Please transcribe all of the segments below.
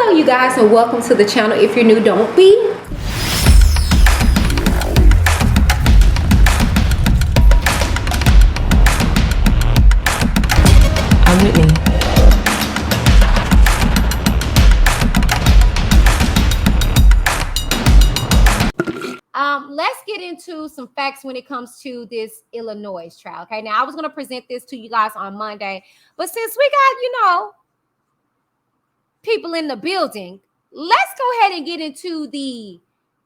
Hello you guys and welcome to the channel. If you're new, don't be. I'm Whitney. Let's get into some facts when it comes to this Illinois trial. Okay, now I was going to present this to you guys on Monday, but since we got, people in the building, let's go ahead and get into the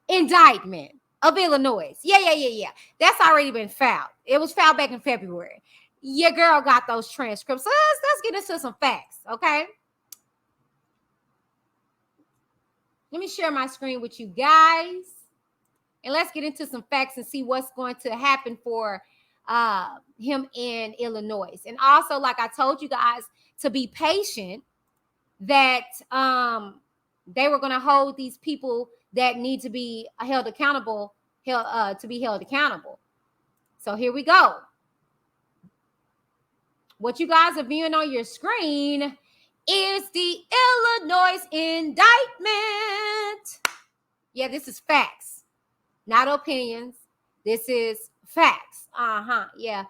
indictment of Illinois. Yeah. That's already been filed. It was filed back in February. Your girl got those transcripts. So let's get into some facts, okay? Let me share my screen with you guys. And let's get into some facts and see what's going to happen for him in Illinois. And also, like I told you guys, to be patient, that they were going to hold these people that need to be held accountable, to be held accountable. So here we go. What you guys are viewing on your screen is the Illinois indictment. Yeah, this is facts, not opinions. This is facts. Yeah.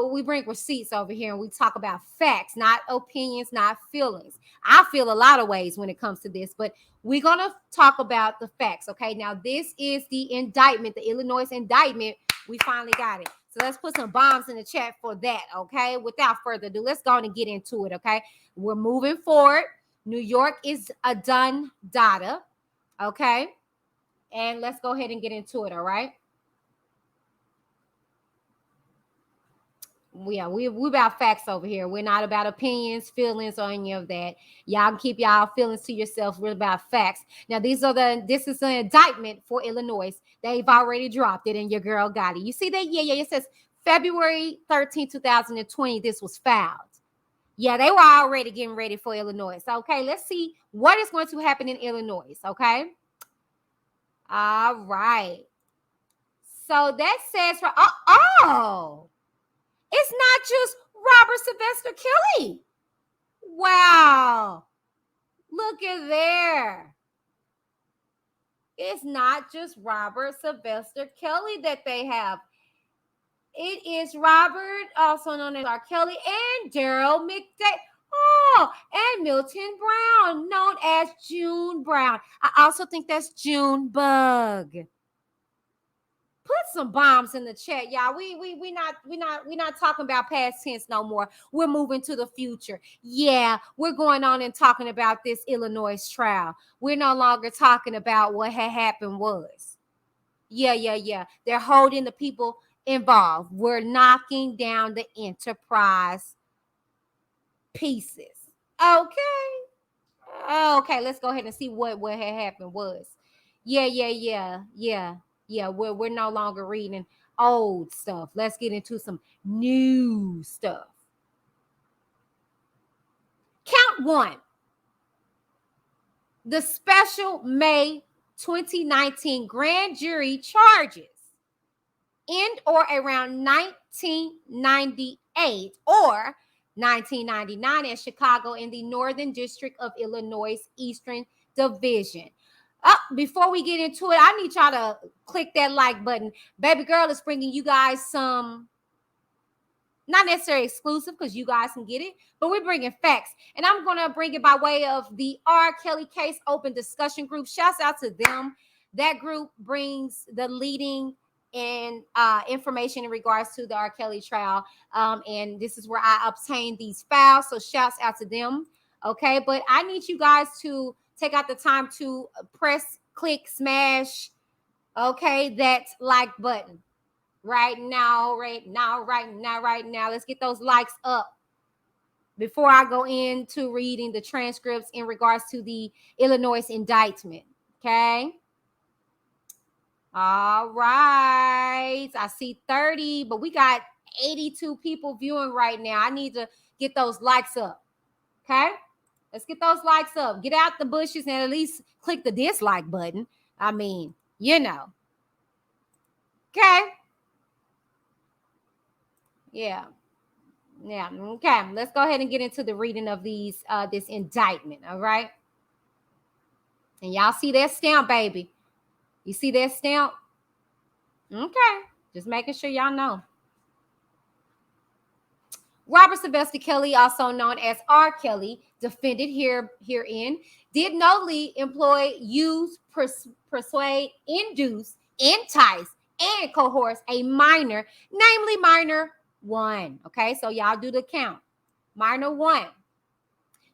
We bring receipts over here and we talk about facts, not opinions, not feelings. I feel a lot of ways when it comes to this, but we're going to talk about the facts. Okay. Now, this is the indictment, the Illinois indictment. We finally got it. So let's put some bombs in the chat for that. Okay. Without further ado, let's go on and get into it. Okay. We're moving forward. New York is a done data. Okay. And let's go ahead and get into it. All right. Yeah, we about facts over here. We're not about opinions, feelings, or any of that. Y'all can keep y'all feelings to yourself. We're about facts. Now, this is an indictment for Illinois. They've already dropped it, and your girl got it. You see that? Yeah. It says February 13, 2020. This was filed. Yeah, they were already getting ready for Illinois. Okay, let's see what is going to happen in Illinois. Okay. All right. So that says for it's not just Robert Sylvester Kelly. Wow. Look at there. It's not just Robert Sylvester Kelly that they have. It is Robert, also known as R.KELLY, and DERREL McDade. Oh, and Milton Brown, known as June Brown. I also think that's June Bug. Put some bombs in the chat, y'all. We not talking about past tense no more. We're moving to the future. Yeah, we're going on and talking about this Illinois trial. We're no longer talking about what had happened was. Yeah. They're holding the people involved. We're knocking down the enterprise pieces. Okay. Let's go ahead and see what had happened was. Yeah, we're no longer reading old stuff. Let's get into some new stuff. Count one. The special May 2019 grand jury charges in or around 1998 or 1999 in Chicago in the Northern District of Illinois Eastern Division. Before we get into it, I need y'all to click that like button. Baby girl is bringing you guys some, not necessarily exclusive because you guys can get it, but we're bringing facts. And I'm going to bring it by way of the R.KELLY case open discussion group. Shouts out to them. That group brings the leading and information in regards to the R.KELLY trial. And this is where I obtained these files. So shouts out to them. Okay. But I need you guys to take out the time to press, click, smash, okay, that like button right now. Let's get those likes up before I go into reading the transcripts in regards to the Illinois indictment, okay? All right. I see 30, but we got 82 people viewing right now. I need to get those likes up, okay? Let's get those likes up. Get out the bushes and at least click the dislike button. I mean, Okay. Yeah. Okay. Let's go ahead and get into the reading of these this indictment. All right. And y'all see that stamp, baby. You see that stamp? Okay. Just making sure y'all know. Robert Sylvester Kelly, also known as R. Kelly, defended herein, did knowingly employ, use, persuade, induce, entice, and coerce a minor, namely minor 1. Okay, so y'all do the count. Minor 1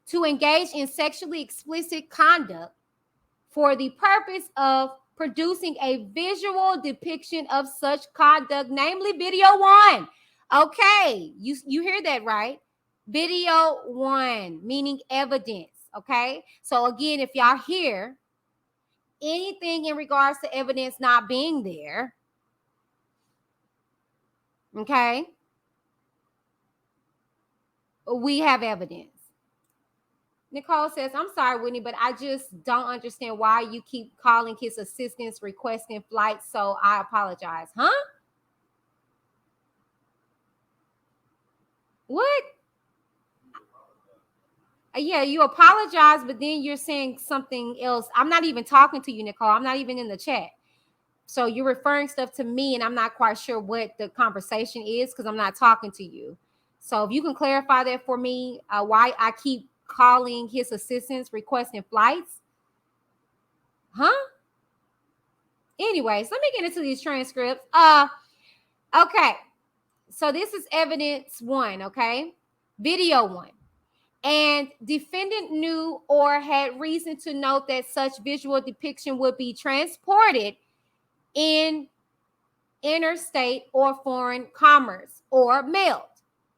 to engage in sexually explicit conduct for the purpose of producing a visual depiction of such conduct, namely video 1. Okay, you hear that right? Video 1, meaning evidence. Okay, so again, if y'all hear anything in regards to evidence not being there, okay, we have evidence. Nicole says, I'm sorry, Whitney, but I just don't understand why you keep calling his assistants requesting flights, so I apologize. Huh? What? Yeah, you apologize, but then you're saying something else. I'm not even talking to you, Nicole. I'm not even in the chat. So you're referring stuff to me, and I'm not quite sure what the conversation is because I'm not talking to you. So if you can clarify that for me, why I keep calling his assistants requesting flights. Huh? Anyways, let me get into these transcripts. Okay. So this is evidence 1, okay? Video 1. And defendant knew or had reason to note that such visual depiction would be transported in interstate or foreign commerce or mailed,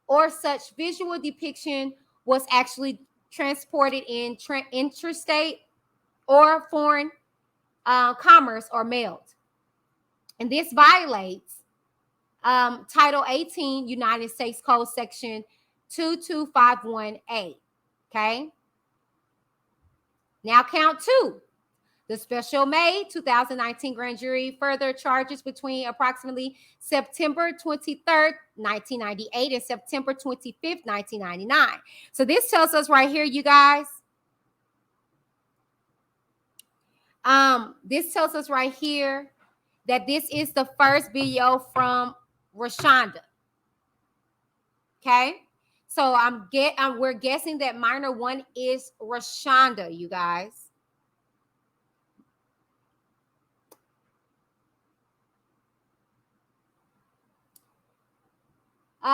or such visual depiction was actually transported in interstate or foreign commerce or mailed. And this violates Title 18 United States Code Section 2251A. Okay. Now count 2. The special May 2019 grand jury further charges between approximately September 23rd, 1998 and September 25th, 1999. So this tells us right here, you guys. This tells us right here that this is the first video from Rashonda. Okay. So we're guessing that minor 1 is Rashonda, you guys.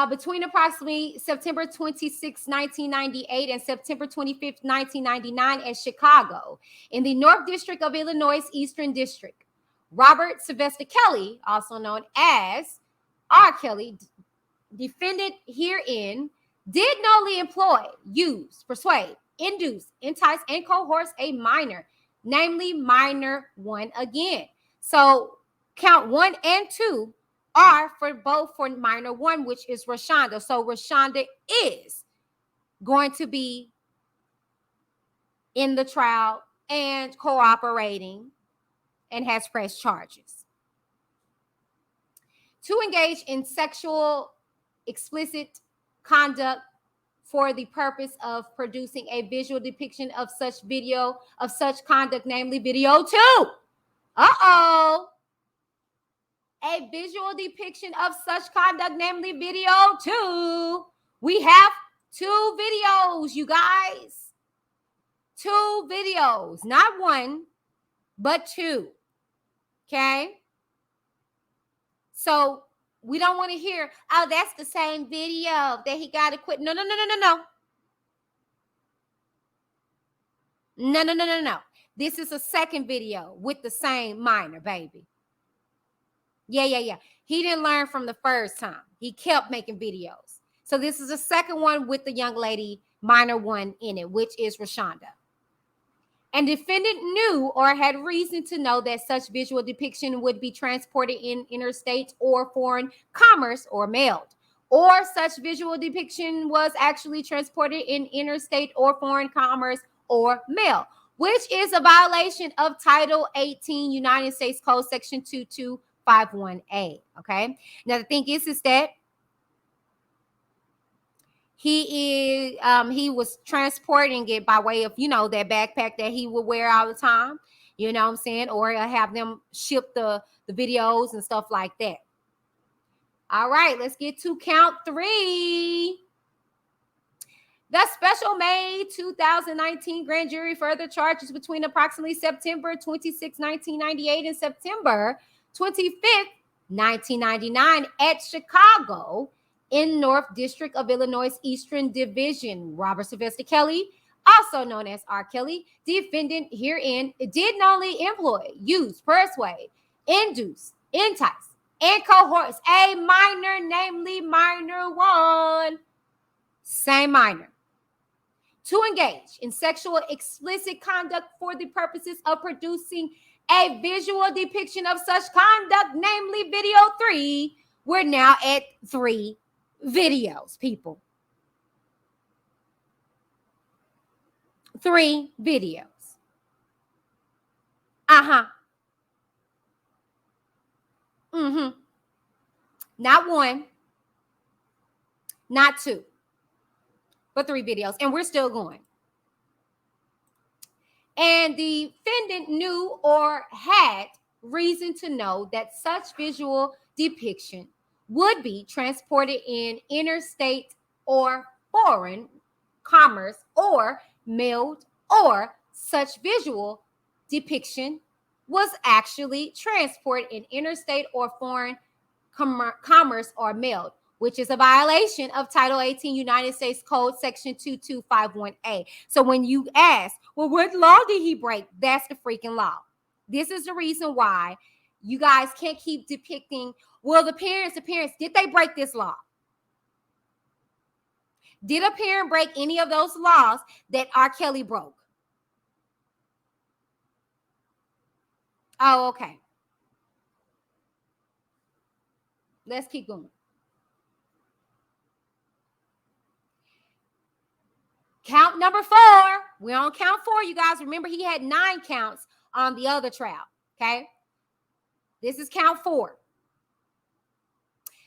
Between approximately September 26, 1998 and September 25th, 1999 at Chicago in the North District of Illinois, Eastern District. Robert Sylvester Kelly, also known as R. Kelly, defendant herein, did knowingly employ, use, persuade, induce, entice, and coerce a minor, namely minor 1 again. So count 1 and 2 are for both for minor 1, which is Rashonda. So Rashonda is going to be in the trial and cooperating and has pressed charges. To engage in sexual explicit conduct for the purpose of producing a visual depiction of such video, of such conduct, namely video 2. Uh-oh. A visual depiction of such conduct, namely video 2. We have 2 videos, you guys. 2 videos, not 1, but 2. Okay. So we don't want to hear, oh, that's the same video that he got to quit. No. No. This is a second video with the same minor, baby. Yeah. He didn't learn from the first time. He kept making videos. So this is a second one with the young lady, minor 1 in it, which is Rashonda. And defendant knew or had reason to know that such visual depiction would be transported in interstate or foreign commerce or mailed, or such visual depiction was actually transported in interstate or foreign commerce or mail, which is a violation of Title 18 United States Code Section 2251A. Okay. Now the thing is that He was transporting it by way of, that backpack that he would wear all the time. You know what I'm saying? Or have them ship the videos and stuff like that. All right, let's get to count 3. The special May 2019 grand jury further charges between approximately September 26, 1998 and September 25th, 1999 at Chicago in North District of Illinois Eastern Division. Robert Sylvester Kelly, also known as R. Kelly, defendant herein, did not only employ, use, persuade, induce, entice, and coerce a minor, namely minor 1, same minor, to engage in sexual explicit conduct for the purposes of producing a visual depiction of such conduct, namely video 3. We're now at 3 videos, people. 3 videos. Not 1, not 2, but 3 videos, and we're still going. And the defendant knew or had reason to know that such visual depiction would be transported in interstate or foreign commerce or mailed, or such visual depiction was actually transported in interstate or foreign commerce or mailed, which is a violation of Title 18 United States Code Section 2251A. So when you ask, well, what law did he break? That's the freaking law. This is the reason why you guys can't keep depicting, well, the parents, did they break this law? Did a parent break any of those laws that R. Kelly broke? Oh, okay. Let's keep going. Count number 4. We're on count 4, you guys. Remember, he had 9 counts on the other trial, okay? This is count 4.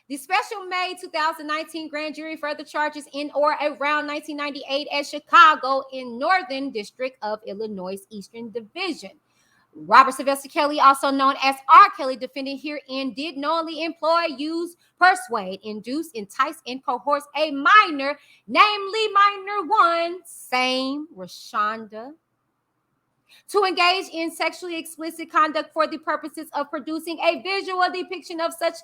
The special May 2019 grand jury further charges in or around 1998 at Chicago in Northern District of Illinois Eastern Division. Robert Sylvester Kelly, also known as R. Kelly, defendant herein, did knowingly employ, use, persuade, induce, entice, and coerce a minor, namely minor 1, same Rashonda, to engage in sexually explicit conduct for the purposes of producing a visual depiction of such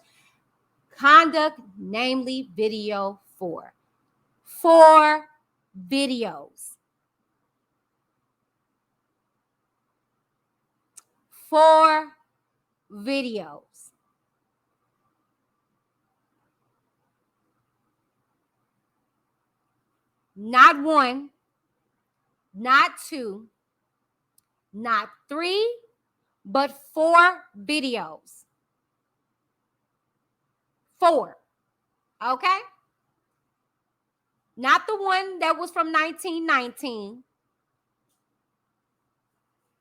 conduct, namely video 4. 4 videos. 4 videos. Not 1, not 2, not 3, but 4 videos. 4. Okay? Not the one that was from 1919,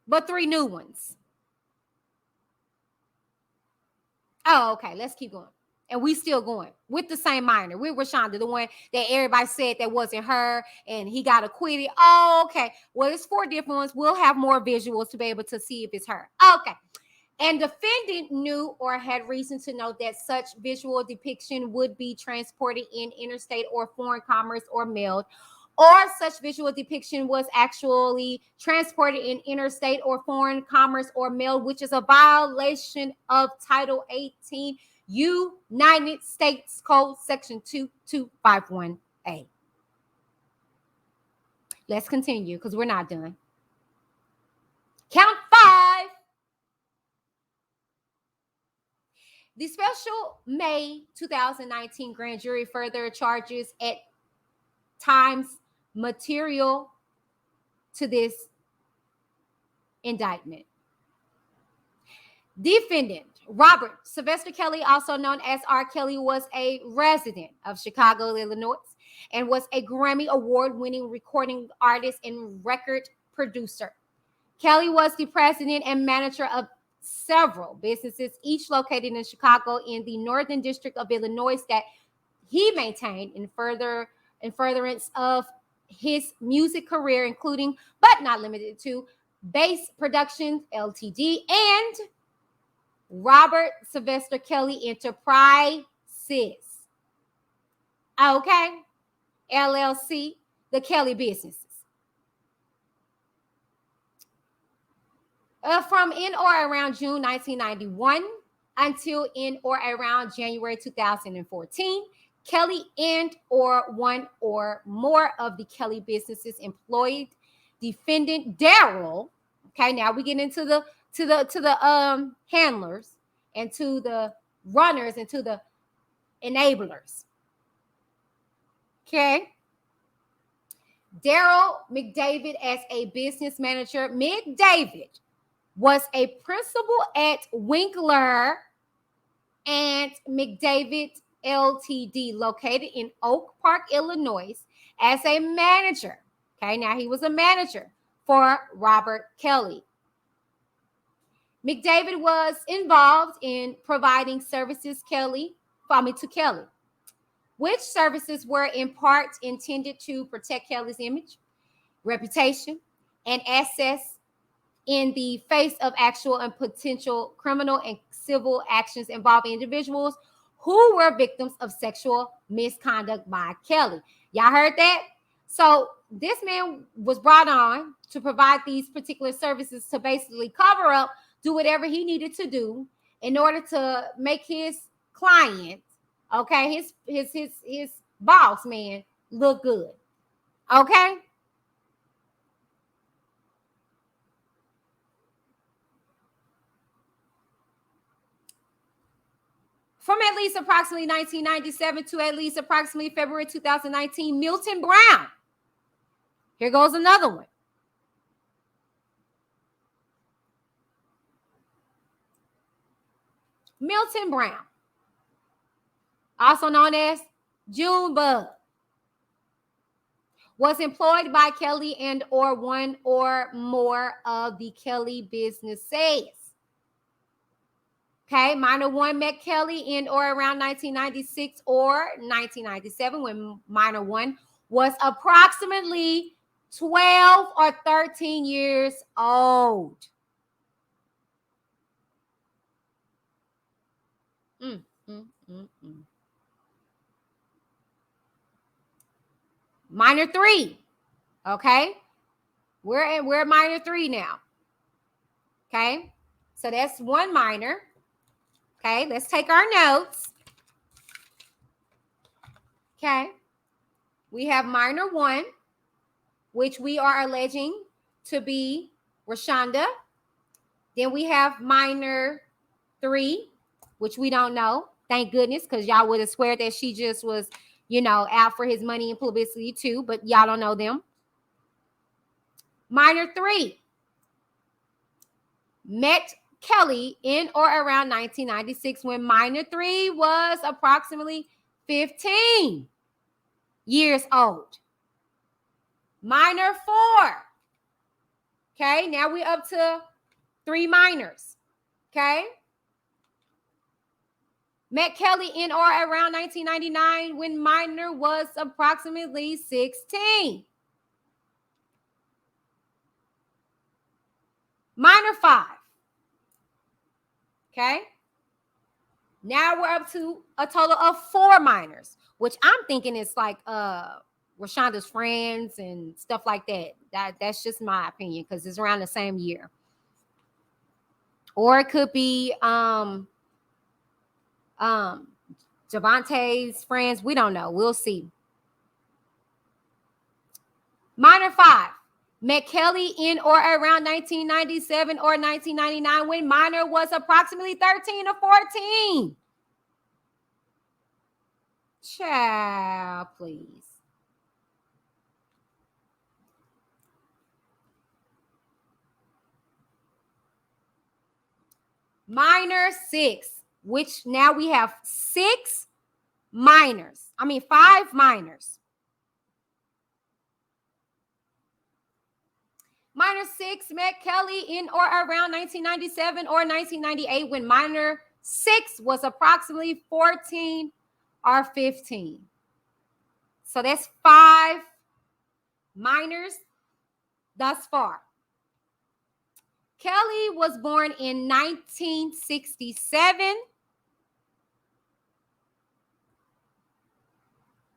but 3 new ones. Oh, okay. Let's keep going. And we still going with the same minor, with Rashonda, the one that everybody said that wasn't her, and he got acquitted. Oh, okay. Well, it's 4 different ones. We'll have more visuals to be able to see if it's her. Okay. And defendant knew or had reason to know that such visual depiction would be transported in interstate or foreign commerce or mailed, or such visual depiction was actually transported in interstate or foreign commerce or mailed, which is a violation of Title 18 United States Code Section 2251A. Let's continue because we're not done. Count 5. The special May 2019 grand jury further charges at times material to this indictment. Defendant Robert Sylvester Kelly, also known as R. Kelly, was a resident of Chicago, Illinois, and was a Grammy Award-winning recording artist and record producer. Kelly was the president and manager of several businesses, each located in Chicago in the Northern District of Illinois, that he maintained and further in furtherance of his music career, including but not limited to Bass Productions Ltd. and Robert Sylvester Kelly Enterprises. Okay, LLC, the Kelly businesses. From in or around June 1991 until in or around January 2014, Kelly and or one or more of the Kelly businesses employed defendant DERREL. Okay, now we get into the handlers and to the runners and to the enablers. Okay. DERREL McDavid as a business manager. McDavid was a principal at Winkler and McDavid Ltd. located in Oak Park, Illinois, as a manager. Okay, now he was a manager for Robert Kelly. McDavid was involved in providing services to Kelly, which services were in part intended to protect Kelly's image, reputation, and assets in the face of actual and potential criminal and civil actions involving individuals who were victims of sexual misconduct by Kelly. Y'all heard that? So this man was brought on to provide these particular services to basically cover up, do whatever he needed to do in order to make his client, okay, his boss man look good. Okay? From at least approximately 1997 to at least approximately February 2019, Milton Brown. Here goes another one. Milton Brown, also known as Junebug, was employed by Kelly and or one or more of the Kelly businesses. Okay, minor one met Kelly in or around 1996 or 1997 when minor one was approximately 12 or 13 years old. Minor three. Okay, we're at minor three now. Okay, so that's one minor. Okay, let's take our notes. Okay, we have minor one, which we are alleging to be Rashonda. Then we have minor three, which we don't know. Thank goodness, because y'all would have swear that she just was, out for his money and publicity too, but y'all don't know them. Minor three met Kelly in or around 1996 when minor three was approximately 15 years old. Minor four. Okay, now we're up to three minors. Okay. Met Kelly in or around 1999 when minor was approximately 16. Minor five. Okay. Now we're up to a total of four minors, which I'm thinking is like Rashonda's friends and stuff like that. That's just my opinion because it's around the same year. Or it could be Javante's friends. We don't know. We'll see. Minor five. Met Kelly in or around 1997 or 1999 when minor was approximately 13 or 14. Child, please. Minor six, which now we have five minors. Minor six met Kelly in or around 1997 or 1998 when minor six was approximately 14 or 15. So that's 5 minors thus far. Kelly was born in 1967.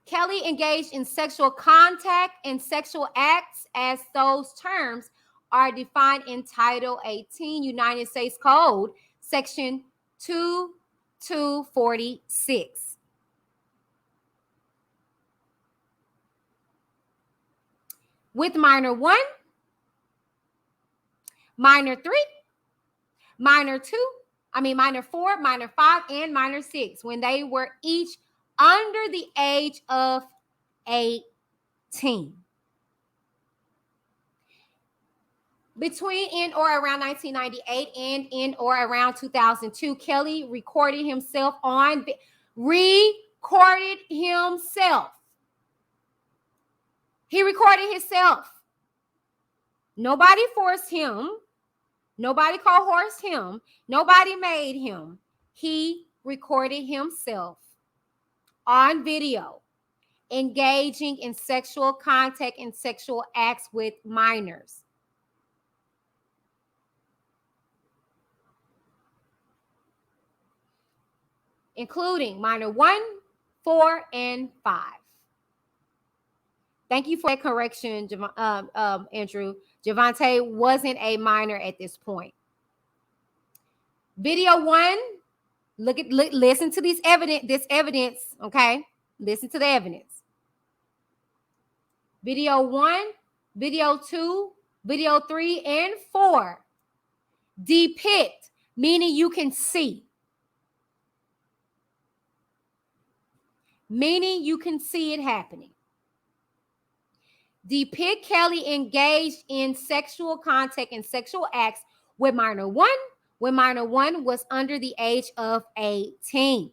Kelly engaged in sexual contact and sexual acts as those terms are defined in Title 18 United States Code, Section 2246. With minor 1, minor 3, minor 4, minor 5, and minor 6, when they were each under the age of 18. Between in or around 1998 and in or around 2002, Kelly recorded himself. He recorded himself. Nobody forced him. Nobody coerced him. Nobody made him. He recorded himself on video, engaging in sexual contact and sexual acts with minors. Including minor 1, 4, and 5. Thank you for that correction, Andrew. Javante wasn't a minor at this point. Video 1, listen to this evidence, okay? Listen to the evidence. Video 1, video 2, video 3, and 4 depict, meaning you can see. Meaning you can see it happening. Depict Kelly engaged in sexual contact and sexual acts with minor 1 when minor 1 was under the age of 18.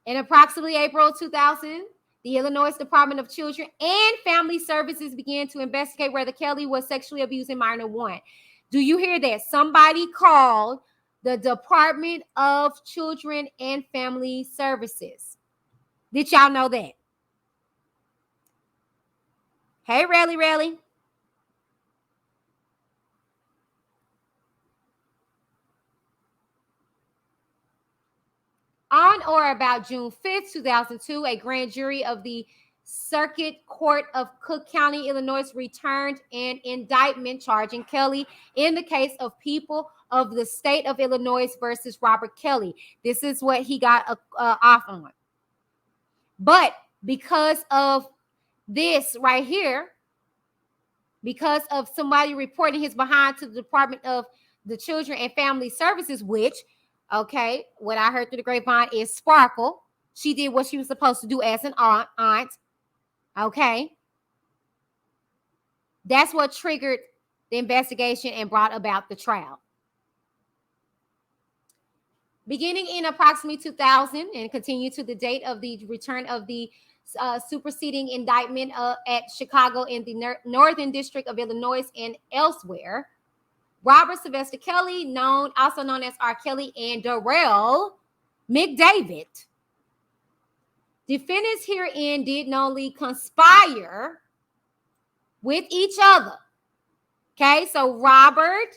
In approximately April 2000, the Illinois Department of Children and Family Services began to investigate whether Kelly was sexually abusing minor 1. Do you hear that? Somebody called the Department of Children and Family Services. Did y'all know that? Hey, Relly. On or about June 5th, 2002, a grand jury of the Circuit Court of Cook County, Illinois, returned an indictment charging Kelly in the case of People of the State of Illinois versus Robert Kelly. This is what he got off on. But because of this right here, because of somebody reporting his behind to the Department of the Children and Family Services, which, okay, what I heard through the grapevine is Sparkle. She did what she was supposed to do as an aunt. Okay. That's what triggered the investigation and brought about the trial. Beginning in approximately 2000 and continue to the date of the return of the superseding indictment at Chicago in the Northern District of Illinois and elsewhere, Robert Sylvester Kelly, also known as R.KELLY, and DERREL McDavid, defendants herein did not only conspire with each other. Okay, so Robert,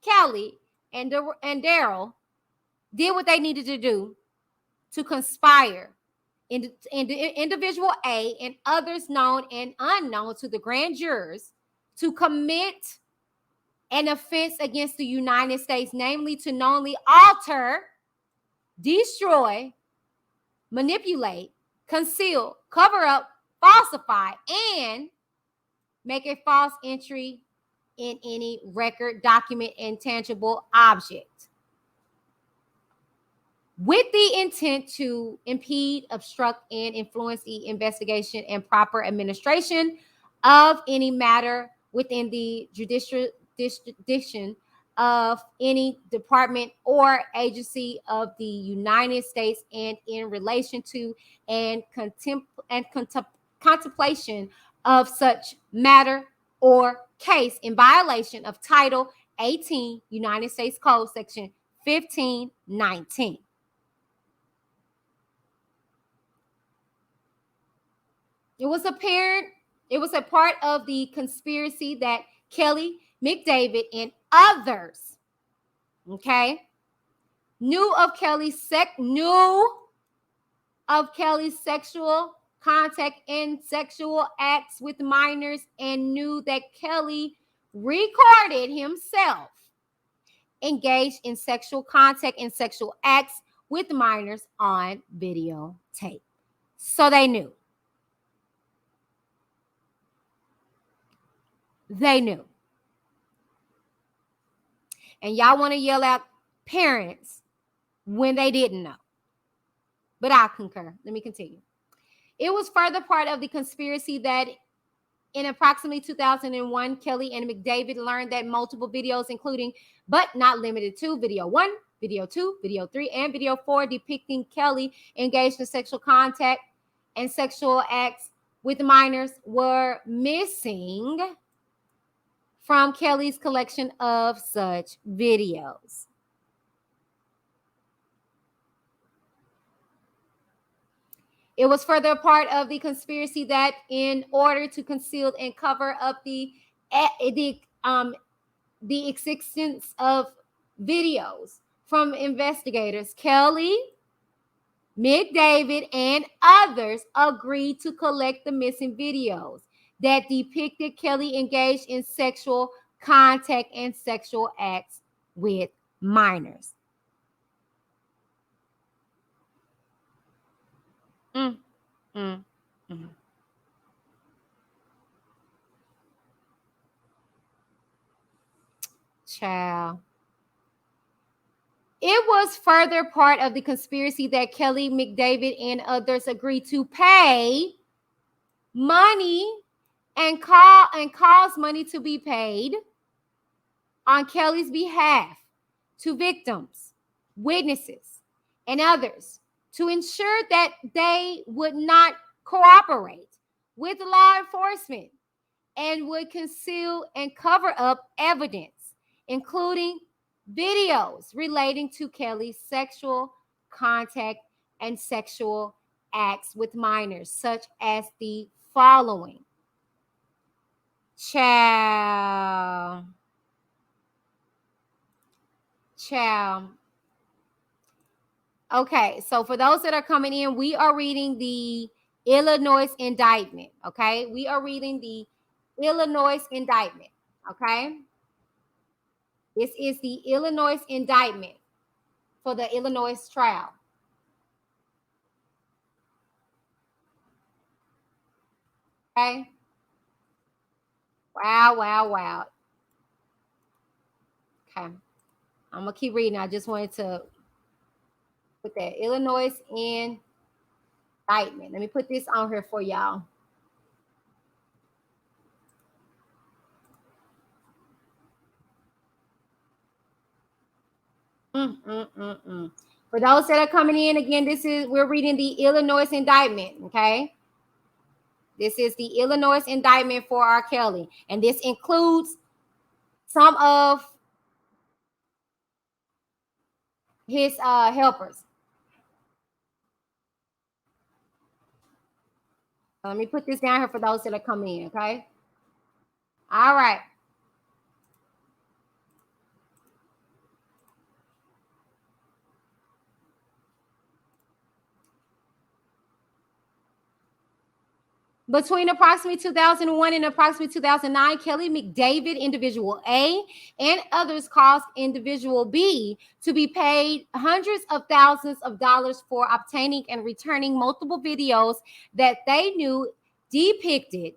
Kelly, and DERREL did what they needed to do to conspire in individual A and others known and unknown to the grand jurors to commit an offense against the United States, namely to knowingly alter, destroy, manipulate, conceal, cover up, falsify, and make a false entry in any record, document, and tangible object with the intent to impede, obstruct, and influence the investigation and proper administration of any matter within the judicial jurisdiction of any department or agency of the United States and in relation to and contemplation of such matter or case in violation of Title 18 United States Code Section 1519. It was apparent, it was a part of the conspiracy that Kelly, McDavid, and others, okay, knew of Kelly's sexual contact and sexual acts with minors, and knew that Kelly recorded himself engaged in sexual contact and sexual acts with minors on videotape. So they knew. They knew. And y'all want to yell out parents when they didn't know. But I concur. Let me continue. It was further part of the conspiracy that in approximately 2001, Kelly and McDavid learned that multiple videos, including but not limited to video 1, video 2, video 3, and video 4, depicting Kelly engaged in sexual contact and sexual acts with minors, were missing from Kelly's collection of such videos. It was further a part of the conspiracy that in order to conceal and cover up the existence of videos from investigators, Kelly, McDavid, and others agreed to collect the missing videos that depicted Kelly engaged in sexual contact and sexual acts with minors. Child. It was further part of the conspiracy that Kelly, McDavid, and others agreed to pay money and cause money to be paid on Kelly's behalf to victims, witnesses, and others to ensure that they would not cooperate with law enforcement and would conceal and cover up evidence, including videos relating to Kelly's sexual contact and sexual acts with minors, such as the following. Child. Okay, so for those that are coming in, we are reading the Illinois indictment, okay? We are reading the Illinois indictment, okay? This is the Illinois indictment for the Illinois trial. Okay? Wow. Okay. I'm going to keep reading. I just wanted to put that Illinois indictment. Let me put this on here for y'all. For those that are coming in, again, we're reading the Illinois indictment, okay? This is the Illinois indictment for R. Kelly, and this includes some of his helpers. Let me put this down here for those that are coming in, okay? All right. Between approximately 2001 and approximately 2009, Kelly McDavid, individual A, and others caused individual B to be paid hundreds of thousands of dollars for obtaining and returning multiple videos that they knew depicted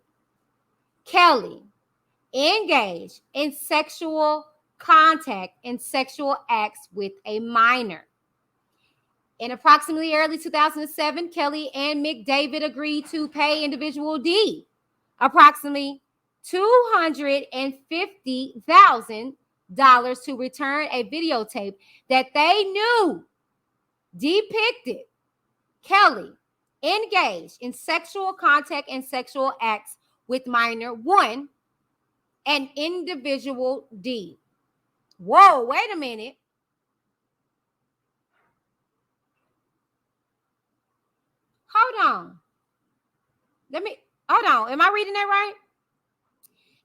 Kelly engaged in sexual contact and sexual acts with a minor. In approximately early 2007, Kelly and McDavid agreed to pay individual D approximately $250,000 to return a videotape that they knew depicted Kelly engaged in sexual contact and sexual acts with minor 1 and individual D. Whoa, wait a minute. Hold on. Let me Hold on. Am I reading that right?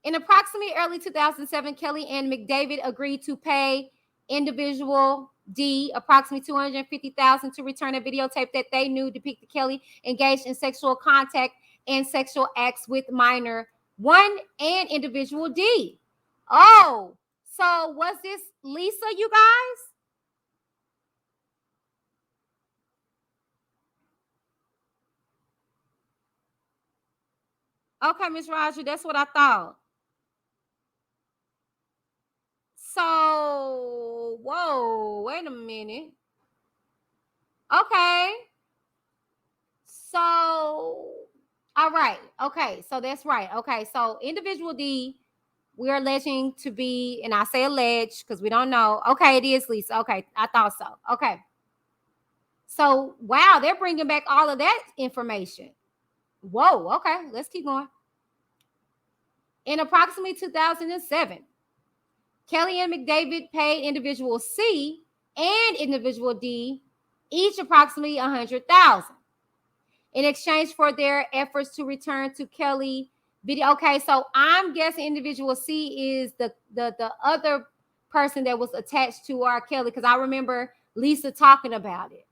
In approximately early 2007, Kelly and McDavid agreed to pay individual D approximately $250,000 to return a videotape that they knew depicted Kelly engaged in sexual contact and sexual acts with minor 1 and individual D. Oh, so was this Lisa, you guys? Okay, Miss Roger, that's what I thought. So, whoa, wait a minute. Okay. So, all right. Okay. So that's right. Okay. So individual D, we're alleging to be, and I say alleged because we don't know. Okay. It is Lisa. Okay. I thought so. Okay. So, wow, they're bringing back all of that information. Whoa. Okay. Let's keep going. In approximately 2007, Kelly and McDavid paid individual C and individual D each approximately $100,000 in exchange for their efforts to return to Kelly video. Okay, so I'm guessing individual C is the other person that was attached to R.KELLY, because I remember Lisa talking about it.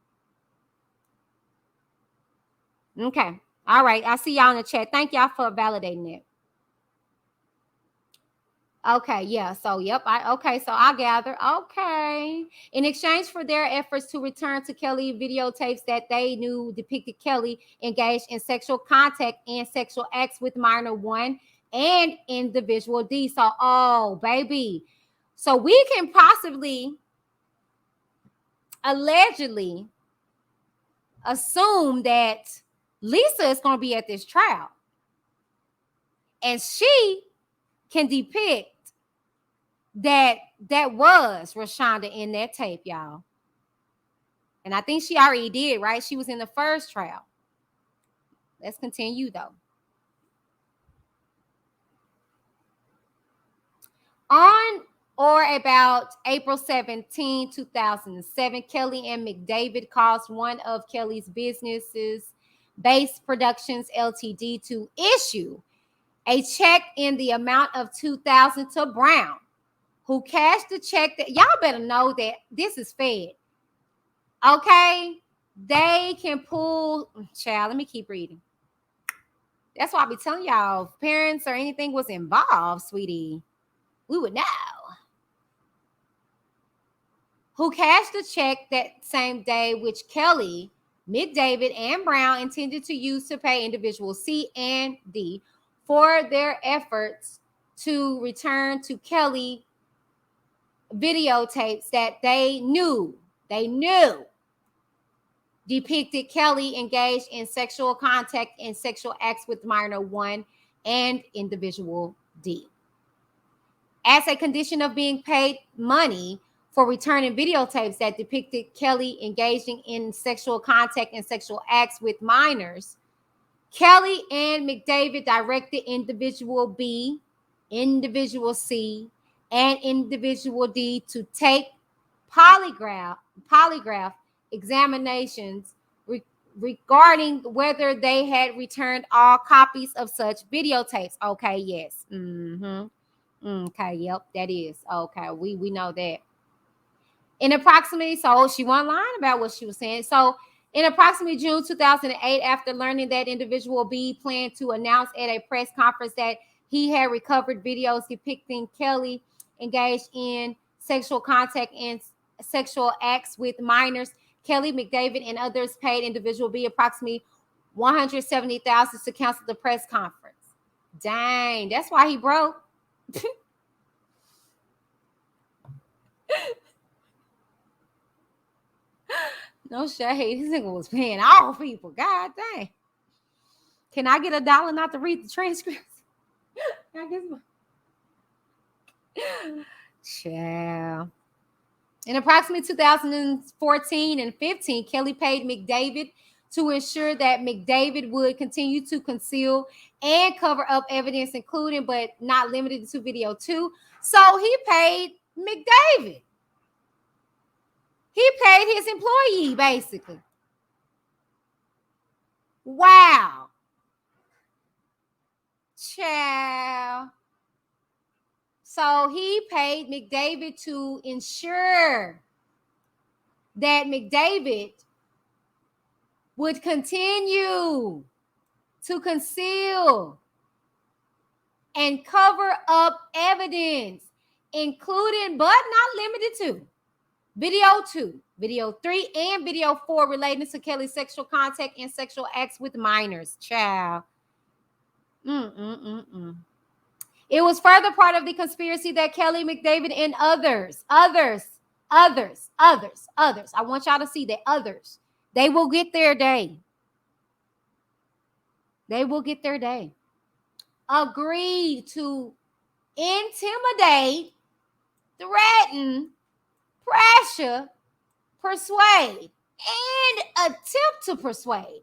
Okay. All right. I see y'all in the chat. Thank y'all for validating it. Okay, yeah. So, yep. So I gather. Okay. In exchange for their efforts to return to Kelly videotapes that they knew depicted Kelly engaged in sexual contact and sexual acts with minor 1 and individual D. So, oh, baby. So we can possibly allegedly assume that Lisa is going to be at this trial, and she can depict that was Rashonda in that tape, y'all. And I think she already did, right? She was in the first trial. Let's continue, though. On or about April 17, 2007, Kelly and McDavid caused one of Kelly's businesses, Base Productions Ltd, to issue a check in the amount of $2,000 to Brown, who cashed the check. That y'all better know that this is Fed. Okay, they can pull. Child, let me keep reading. That's why I be telling y'all, if parents or anything was involved, sweetie, we would know. Who cashed the check that same day, which Kelly, McDavid, and Brown intended to use to pay individuals C and D for their efforts to return to Kelly videotapes that they knew depicted Kelly engaged in sexual contact and sexual acts with minor 1 and individual D. As a condition of being paid money for returning videotapes that depicted Kelly engaging in sexual contact and sexual acts with minors, Kelly and McDavid directed individual B, individual C, and individual D to take polygraph examinations regarding whether they had returned all copies of such videotapes. Okay, yes. Okay, yep, that is. Okay, we know that. In approximately, so she wasn't lying about what she was saying. So in approximately June 2008, after learning that individual B planned to announce at a press conference that he had recovered videos depicting Kelly engaged in sexual contact and sexual acts with minors, Kelly, McDavid, and others paid individual B approximately $170,000 to cancel the press conference. Dang, that's why he broke. No shade. This nigga was paying all people. God dang. Can I get $1 not to read the transcripts? I guess. Child. In approximately 2014 and 15, Kelly paid McDavid to ensure that McDavid would continue to conceal and cover up evidence, including but not limited to video 2. So he paid McDavid. He paid his employee, basically. Wow. Child. So he paid McDavid to ensure that McDavid would continue to conceal and cover up evidence, including but not limited to video 2, video 3, and video 4 relating to Kelly's sexual contact and sexual acts with minors. Child. It was further part of the conspiracy that Kelly, McDavid, and others. I want y'all to see that others, they will get their day. They will get their day. Agreed to intimidate, threaten, pressure, persuade, and attempt to persuade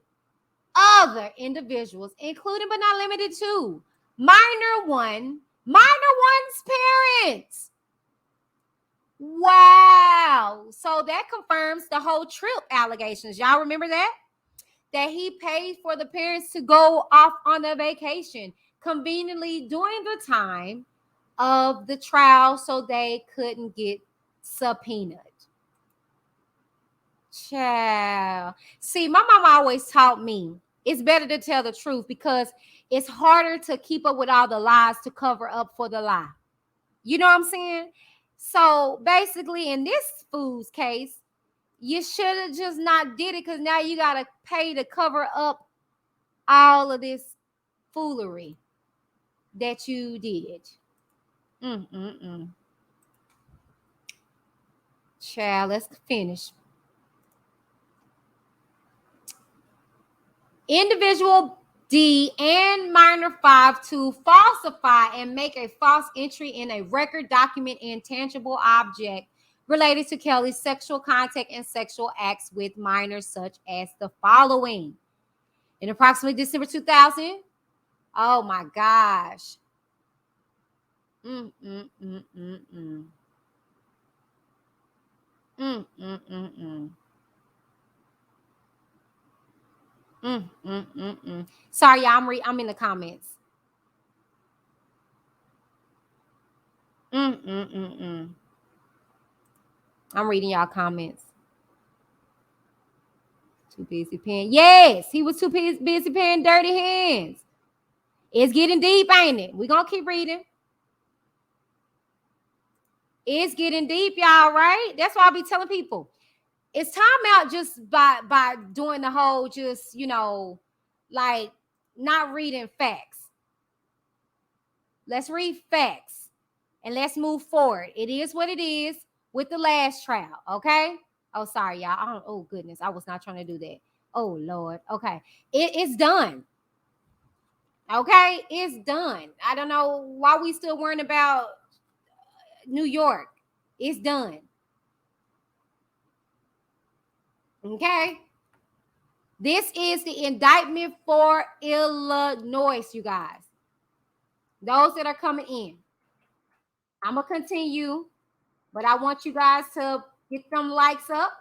other individuals, including but not limited to minor one's parents. Wow. So that confirms the whole trip allegations. Y'all remember that? That he paid for the parents to go off on a vacation conveniently during the time of the trial so they couldn't get subpoenaed. Child. See, my mama always taught me it's better to tell the truth because it's harder to keep up with all the lies to cover up for the lie. You know what I'm saying? So basically, in this fool's case, you should have just not did it because now you got to pay to cover up all of this foolery that you did. Child, let's finish. Individual D and minor 5 to falsify and make a false entry in a record, document, and tangible object related to Kelly's sexual contact and sexual acts with minors, such as the following. In approximately December 2000, oh my gosh. Sorry, y'all, I'm in the comments. I'm reading y'all comments. Too busy paying. Yes, he was too busy paying dirty hands. It's getting deep, ain't it? We're going to keep reading. It's getting deep, y'all, right? That's why I be telling people. It's time out just by doing the whole just, like not reading facts. Let's read facts and let's move forward. It is what it is with the last trial, okay? Oh, sorry, y'all. Oh, goodness. I was not trying to do that. Oh, Lord. Okay. It's done. Okay? It's done. I don't know why we still worrying about New York. It's done. Okay? This is the indictment for Illinois, you guys. Those that are coming in. I'm going to continue, but I want you guys to get them likes up.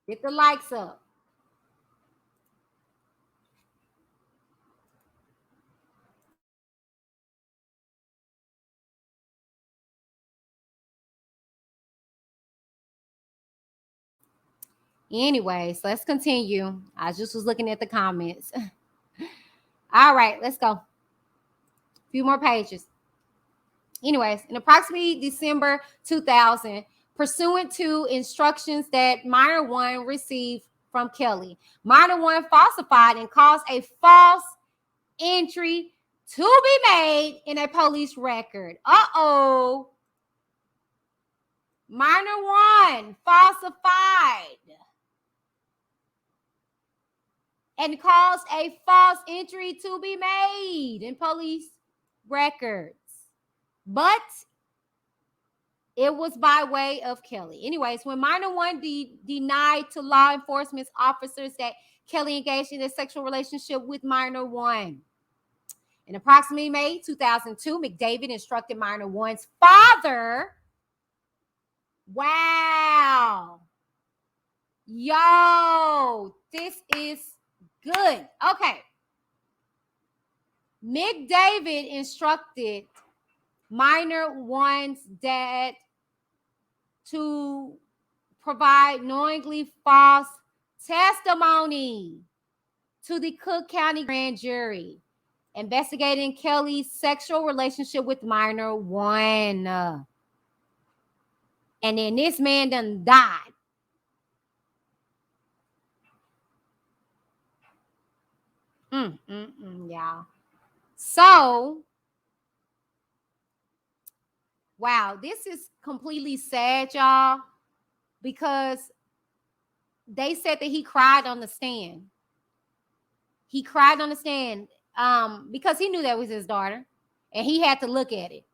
Get the likes up. Anyways, let's continue. I just was looking at the comments. All right, let's go. A few more pages. Anyways, in approximately December 2000, pursuant to instructions that minor 1 received from Kelly, minor 1 falsified and caused a false entry to be made in a police record. Uh-oh. Minor 1 falsified and caused a false entry to be made in police records. But it was by way of Kelly. Anyways, when minor 1 denied to law enforcement officers that Kelly engaged in a sexual relationship with minor 1. In approximately May 2002, McDavid instructed minor 1's father. Wow. Yo, this is Good. Okay. McDavid instructed minor one's dad to provide knowingly false testimony to the Cook County grand jury investigating Kelly's sexual relationship with minor one. And then this man done died. Y'all. So, wow, this is completely sad, y'all, because they said that he cried on the stand. He cried on the stand because he knew that was his daughter, and he had to look at it.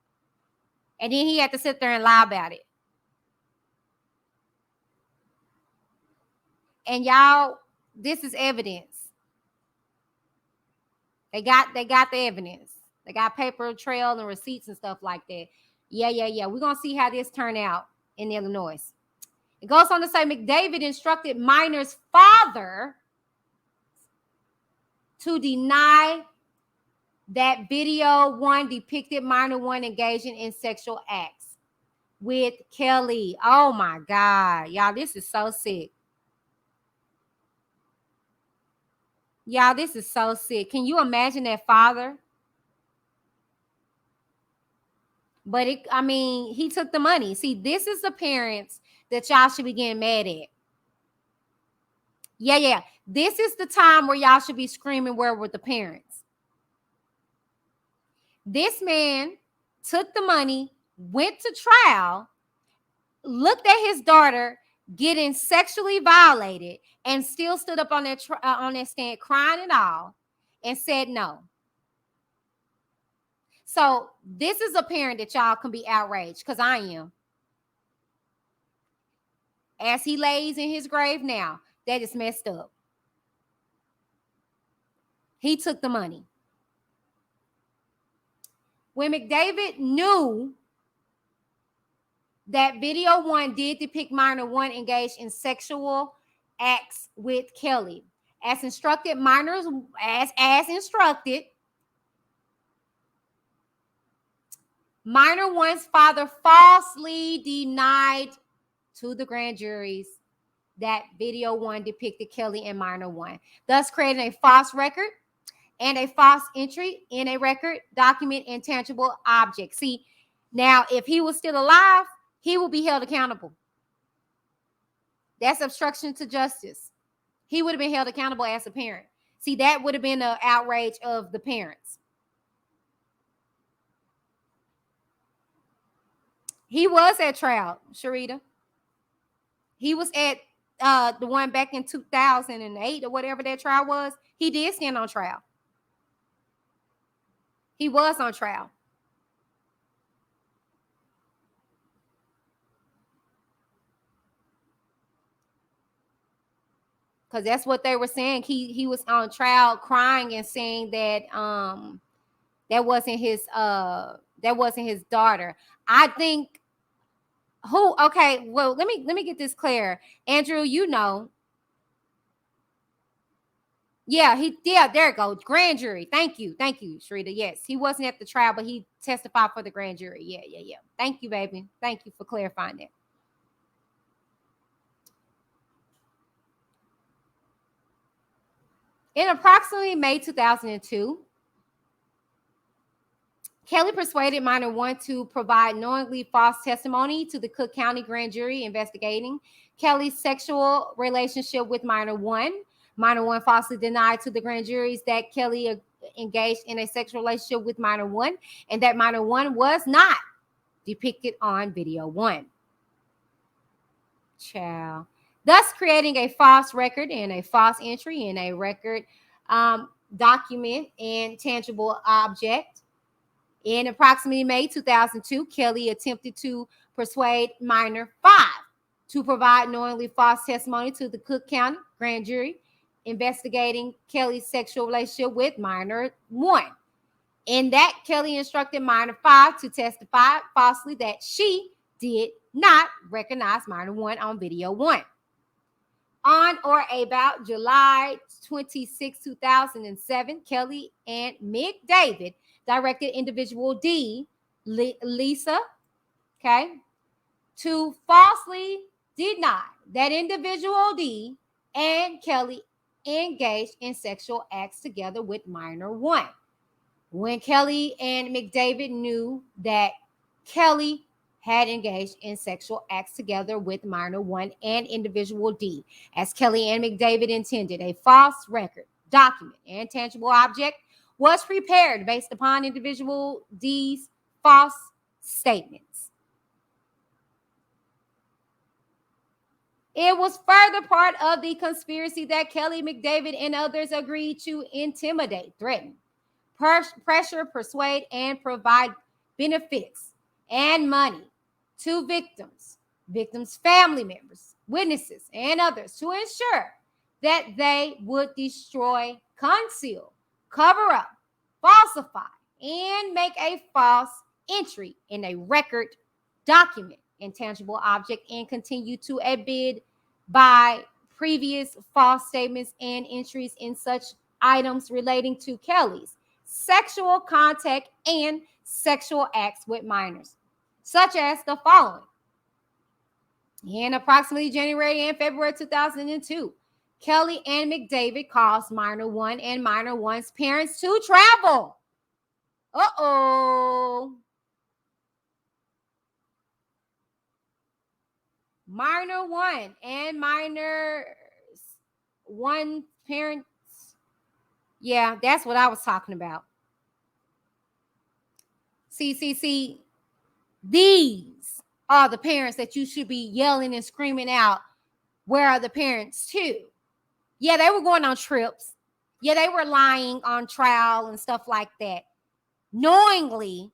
And then he had to sit there and lie about it. And y'all, this is evidence. They got the evidence. They got paper trail and receipts and stuff like that. Yeah. We're going to see how this turned out in Illinois. It goes on to say McDavid instructed minor's father to deny that video one depicted minor one engaging in sexual acts with Kelly. Oh my God. Y'all, this is so sick. Y'all, this is so sick. Can you imagine that father? But he took the money. See, this is the parents that y'all should be getting mad at. Yeah. This is the time where y'all should be screaming, where were the parents? This man took the money, went to trial, looked at his daughter getting sexually violated, and still stood up on that stand crying and all, and said no. So this is a parent that y'all can be outraged, because I am. As he lays in his grave now, that is messed up. He took the money. When McDavid knew that video one did depict minor one engaged in sexual acts with Kelly, as instructed, minors as instructed, minor one's father falsely denied to the grand juries that video one depicted Kelly and minor one, thus creating a false record and a false entry in a record, document, and tangible object. See, now if he was still alive, he will be held accountable. That's obstruction to justice. He would have been held accountable as a parent. See, that would have been the outrage of the parents. He was at trial, Sharita. He was at the one back in 2008 or whatever that trial was. He did stand on trial. He was on trial. Because that's what they were saying. He was on trial crying and saying that that wasn't his daughter. I think okay, well, let me get this clear. Andrew, you know. Yeah, there it goes. Grand jury. Thank you, Sharita. Yes, he wasn't at the trial, but he testified for the grand jury. Yeah. Thank you, baby. Thank you for clarifying that. In approximately May 2002, Kelly persuaded minor one to provide knowingly false testimony to the Cook County grand jury investigating Kelly's sexual relationship with minor one. Minor one falsely denied to the grand juries that Kelly engaged in a sexual relationship with minor one, and that minor one was not depicted on video one. Child. Thus creating a false record and a false entry in a record, document, and tangible object. In approximately May 2002, Kelly attempted to persuade minor 5 to provide knowingly false testimony to the Cook County grand jury investigating Kelly's sexual relationship with minor 1. In that, Kelly instructed minor 5 to testify falsely that she did not recognize minor 1 on video 1. On or about July 26, 2007, Kelly and McDavid directed individual D, Lisa, okay, to falsely deny that individual D and Kelly engaged in sexual acts together with minor 1. When Kelly and McDavid knew that Kelly had engaged in sexual acts together with minor 1 and individual D, as Kelly and McDavid intended, a false record, document, and tangible object was prepared based upon individual D's false statements. It was further part of the conspiracy that Kelly, McDavid, and others agreed to intimidate, threaten, pressure, persuade, and provide benefits and money to victims' family members, witnesses, and others to ensure that they would destroy, conceal, cover up, falsify, and make a false entry in a record, document, intangible object, and continue to abide by previous false statements and entries in such items relating to Kelly's sexual contact and sexual acts with minors, such as the following. In approximately January and February 2002, Kelly and McDavid caused minor 1 and minor 1's parents to travel. Minor 1 and minor 1 parents. Yeah, that's what I was talking about. See, these are the parents that you should be yelling and screaming out. Where are the parents too? Yeah, they were going on trips. Yeah, they were lying on trial and stuff like that, knowingly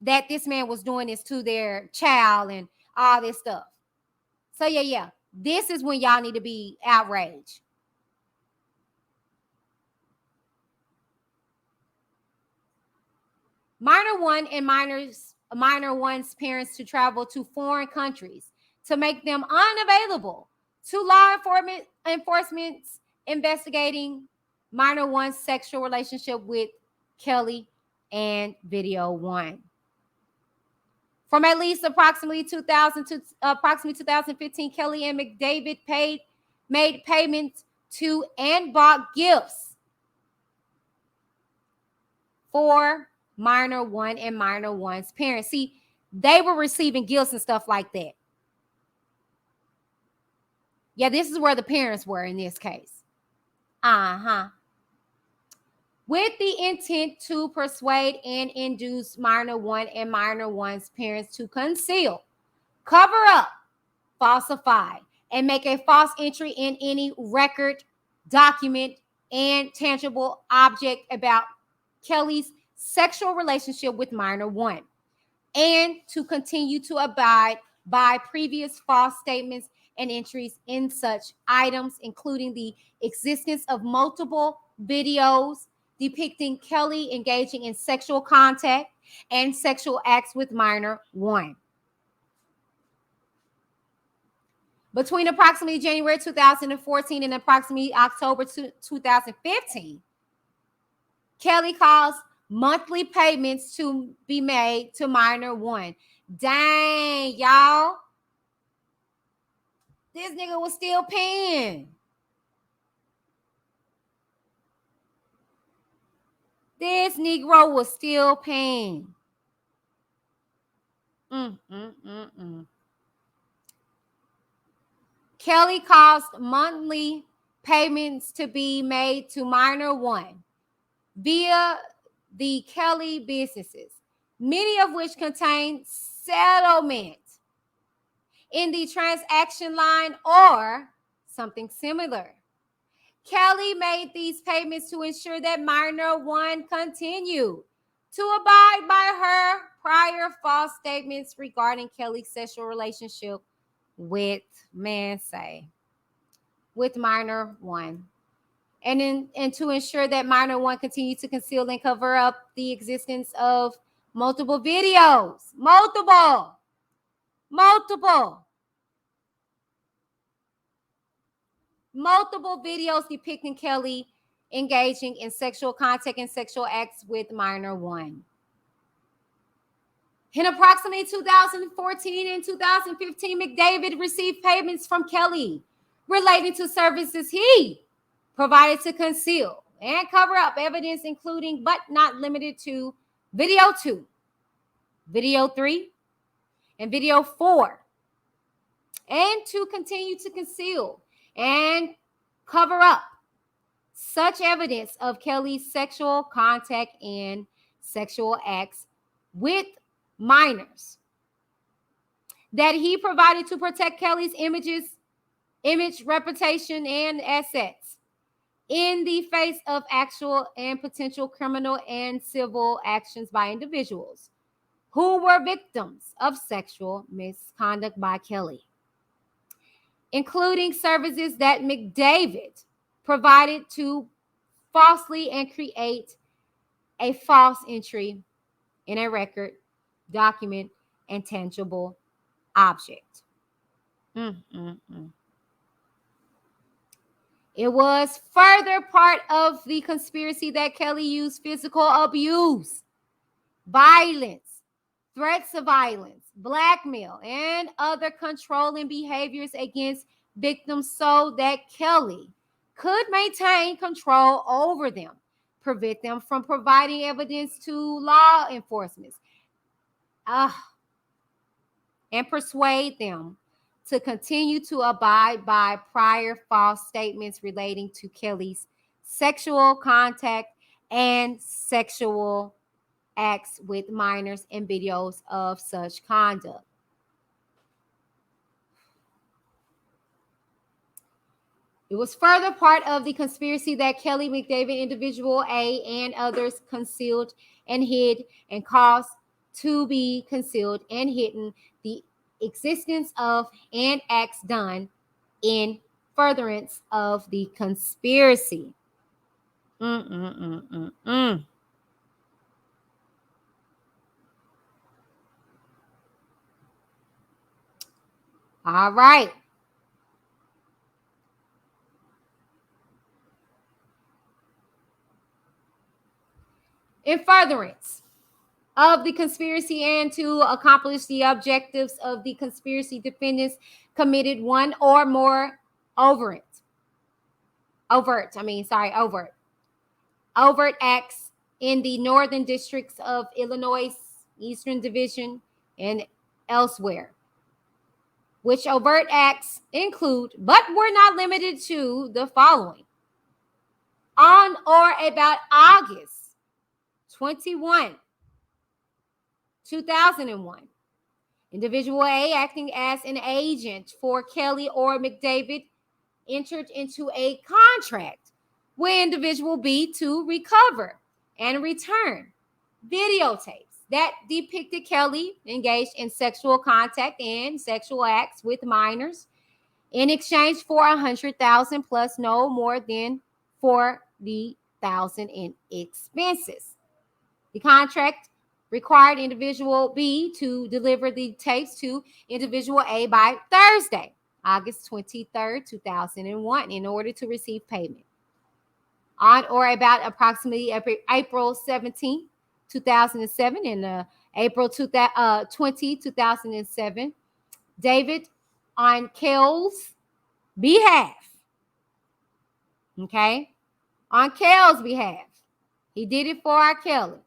that this man was doing this to their child and all this stuff. So yeah, this is when y'all need to be outraged. Minor 1 and minor 1's parents to travel to foreign countries to make them unavailable to law enforcement investigating minor 1's sexual relationship with Kelly and video 1. From at least approximately 2000 to approximately 2015, Kelly and McDavid made payments to and bought gifts for minor 1 and minor 1's parents. See, they were receiving gifts and stuff like that. Yeah, this is where the parents were in this case. With the intent to persuade and induce minor 1 and minor 1's parents to conceal, cover up, falsify, and make a false entry in any record, document, and tangible object about Kelly's sexual relationship with minor 1, and to continue to abide by previous false statements and entries in such items, including the existence of multiple videos depicting Kelly engaging in sexual contact and sexual acts with minor 1. Between approximately January 2014 and approximately October 2015, Kelly caused monthly payments to be made to minor 1. Dang, y'all. This nigga was still paying. This Negro was still paying. Kelly caused monthly payments to be made to minor 1 via the Kelly businesses, many of which contain settlement in the transaction line or something similar. Kelly made these payments to ensure that minor 1 continued to abide by her prior false statements regarding Kelly's sexual relationship with minor 1. And to ensure that minor 1 continued to conceal and cover up the existence of multiple videos. Multiple. multiple videos depicting Kelly engaging in sexual contact and sexual acts with minor one. In approximately 2014 and 2015, McDavid received payments from Kelly relating to services he provided to conceal and cover up evidence, including but not limited to video 2, video 3, and video 4, and to continue to conceal and cover up such evidence of Kelly's sexual contact and sexual acts with minors that he provided to protect Kelly's image, reputation, and assets in the face of actual and potential criminal and civil actions by individuals who were victims of sexual misconduct by Kelly, including services that McDavid provided to falsely and create a false entry in a record, document, and tangible object. It was further part of the conspiracy that Kelly used physical abuse, violence, threats of violence, blackmail, and other controlling behaviors against victims so that Kelly could maintain control over them, prevent them from providing evidence to law enforcement, and persuade them to continue to abide by prior false statements relating to Kelly's sexual contact and sexual acts with minors and videos of such conduct. It was further part of the conspiracy that Kelly, McDavid, Individual A, and others concealed and hid and caused to be concealed and hidden the existence of and acts done in furtherance of the conspiracy. All right. In furtherance of the conspiracy and to accomplish the objectives of the conspiracy, defendants committed one or more overt acts in the northern districts of Illinois, Eastern Division, and elsewhere, which overt acts include, but were not limited to, the following. On or about August 21, 2001, Individual A, acting as an agent for Kelly or McDavid, entered into a contract with Individual B to recover and return videotapes that depicted Kelly engaged in sexual contact and sexual acts with minors in exchange for $100,000 plus no more than $40,000 in expenses. The contract required Individual B to deliver the tapes to Individual A by Thursday, August 23rd, 2001, in order to receive payment. On or about approximately April 17, 2007, and April 20, 2007, David, on Kell's behalf, on Kell's behalf, he did it for R.KELLY,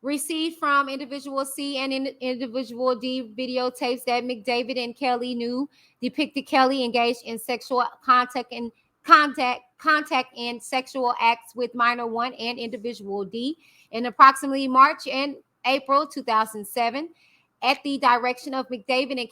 received from Individual C and Individual D videotapes that McDavid and Kelly knew depicted Kelly engaged in sexual contact and sexual acts with minor one and Individual D in approximately March and April 2007. At the direction of McDavid and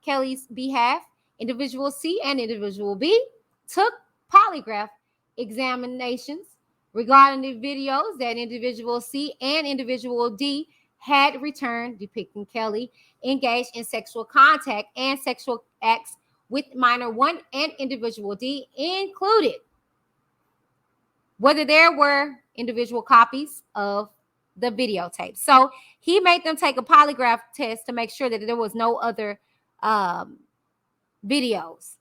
Kelly's behalf, Individual C and Individual B took polygraph examinations regarding the videos that Individual C and Individual D had returned depicting Kelly engaged in sexual contact and sexual acts with minor one and Individual D, included whether there were individual copies of the videotape. So he made them take a polygraph test to make sure that there was no other videos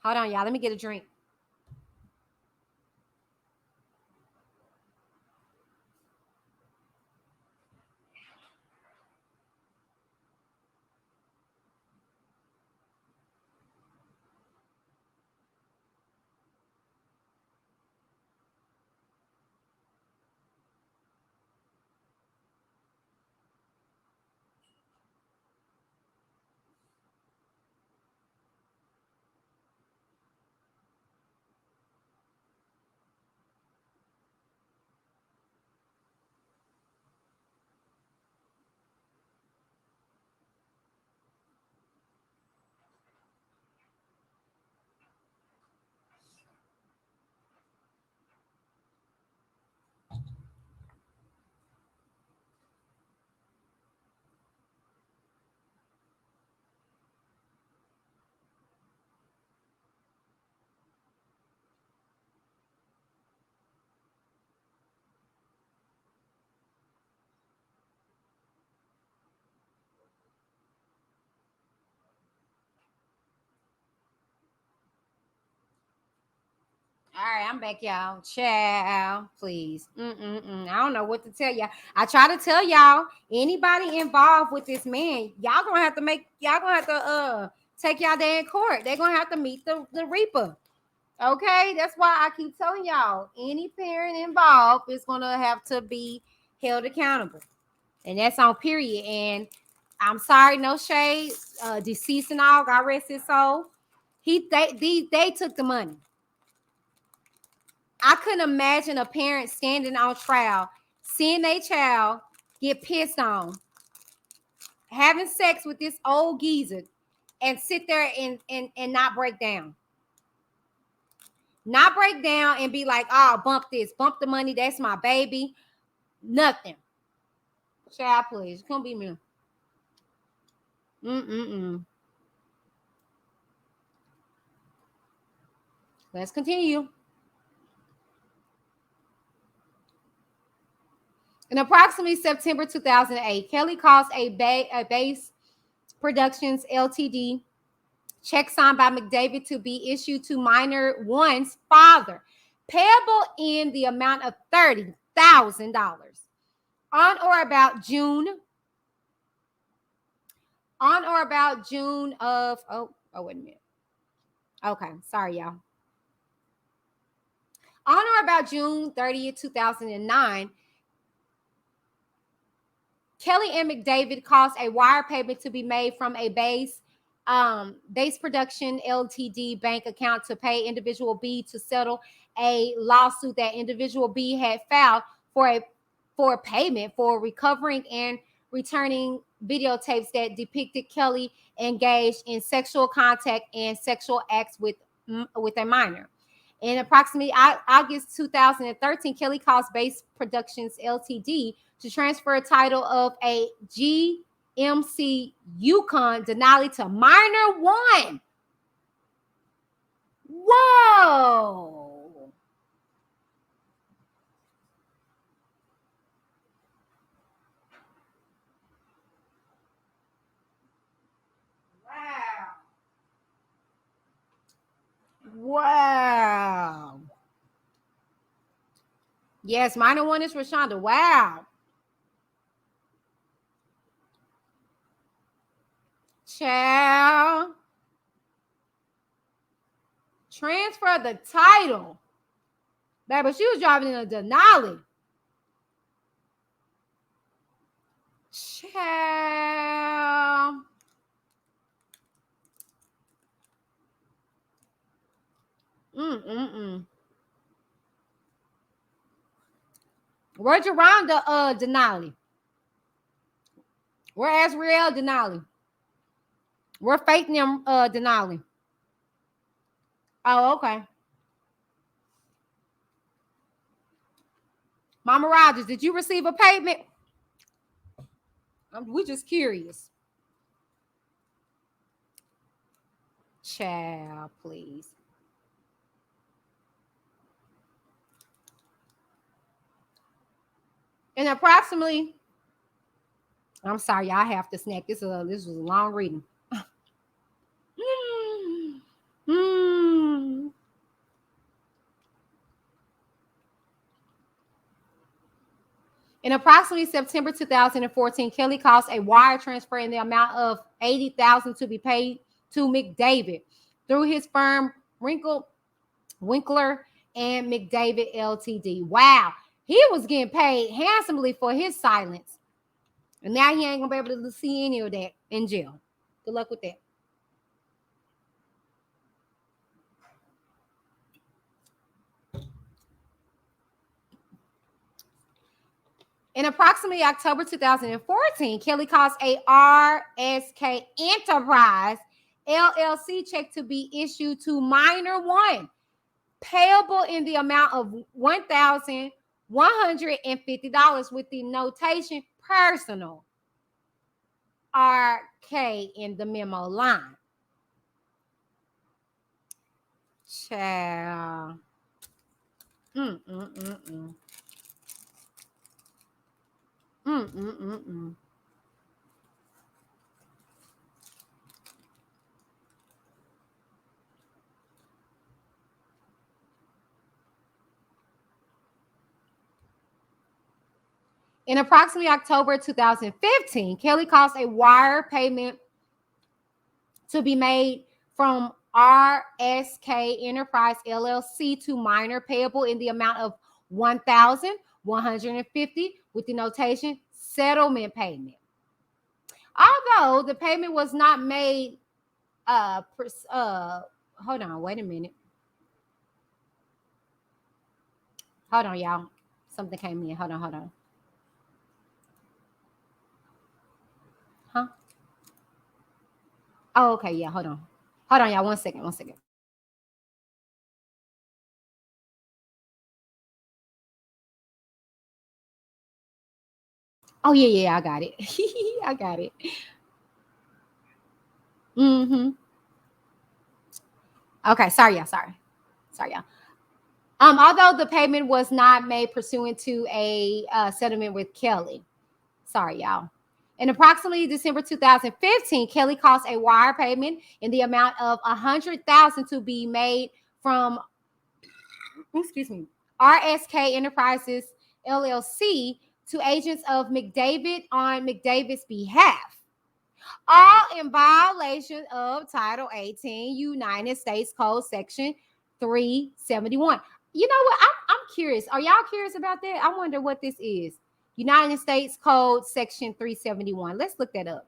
Hold on, y'all. Let me get a drink. All right, I'm back, y'all. Ciao, please. I don't know what to tell y'all. I try to tell y'all, anybody involved with this man, y'all gonna have to take y'all day in court. They're gonna have to meet the Reaper. Okay, that's why I keep telling y'all, any parent involved is gonna have to be held accountable, and that's on period. And I'm sorry, no shade. Deceased and all, God rest his soul. They took the money. I couldn't imagine a parent standing on trial, seeing their child get pissed on, having sex with this old geezer, and sit there and not break down. Not break down and be like, oh, bump this, bump the money, that's my baby. Nothing. Child, please. Come be me. Let's continue. In approximately September 2008, Kelly caused a Base Productions Ltd. check signed by McDavid to be issued to minor one's father, payable in the amount of $30,000 on or about June. Of wait a minute. Okay, sorry, y'all. On or about June 30th, 2009, Kelly and McDavid caused a wire payment to be made from a Base Production Ltd. bank account to pay individual B to settle a lawsuit that individual B had filed for payment for recovering and returning videotapes that depicted Kelly engaged in sexual contact and sexual acts with a minor. In approximately August 2013, Kelly caused Base Productions Ltd. to transfer a title of a GMC Yukon Denali to minor one. Whoa. Wow. Yes, minor one is Rashonda. Wow. Child. Transfer the title. Baby, she was driving in a Denali. Child. Where's Rhonda Denali? Where Azriel Denali? Where Faith Denali? Oh, okay. Mama Rogers, did you receive a payment? We're just curious. Child, please. And approximately, I'm sorry, y'all have to snack. This was a long reading. In approximately September 2014, Kelly caused a wire transfer in the amount of $80,000 to be paid to McDavid through his firm Winkler and McDavid Ltd. Wow, he was getting paid handsomely for his silence, and now he ain't gonna be able to see any of that in jail. Good luck with that. In approximately October 2014, Kelly caused a RSK Enterprise LLC check to be issued to minor one, payable in the amount of $1,150 with the notation personal RK in the memo line. Child. Mm-mm-mm-mm. Mm-mm-mm-mm. In approximately October 2015, Kelly caused a wire payment to be made from RSK Enterprise LLC to minor, payable in the amount of $1,150 with the notation settlement payment. Although the payment was not made, hold on, wait a minute. Hold on, y'all. Something came in. Hold on. Huh? Oh, okay, yeah, hold on. Hold on, y'all. One second. Oh, yeah, I got it. I got it. Mm-hmm. Okay, sorry, y'all. Although the payment was not made pursuant to a settlement with Kelly. Sorry, y'all. In approximately December 2015, Kelly caused a wire payment in the amount of $100,000 to be made from, RSK Enterprises LLC to agents of McDavid on McDavid's behalf, all in violation of Title 18 United States Code Section 371. You know what? I'm curious. Are y'all curious about that? I wonder what this is. United States Code Section 371. Let's look that up.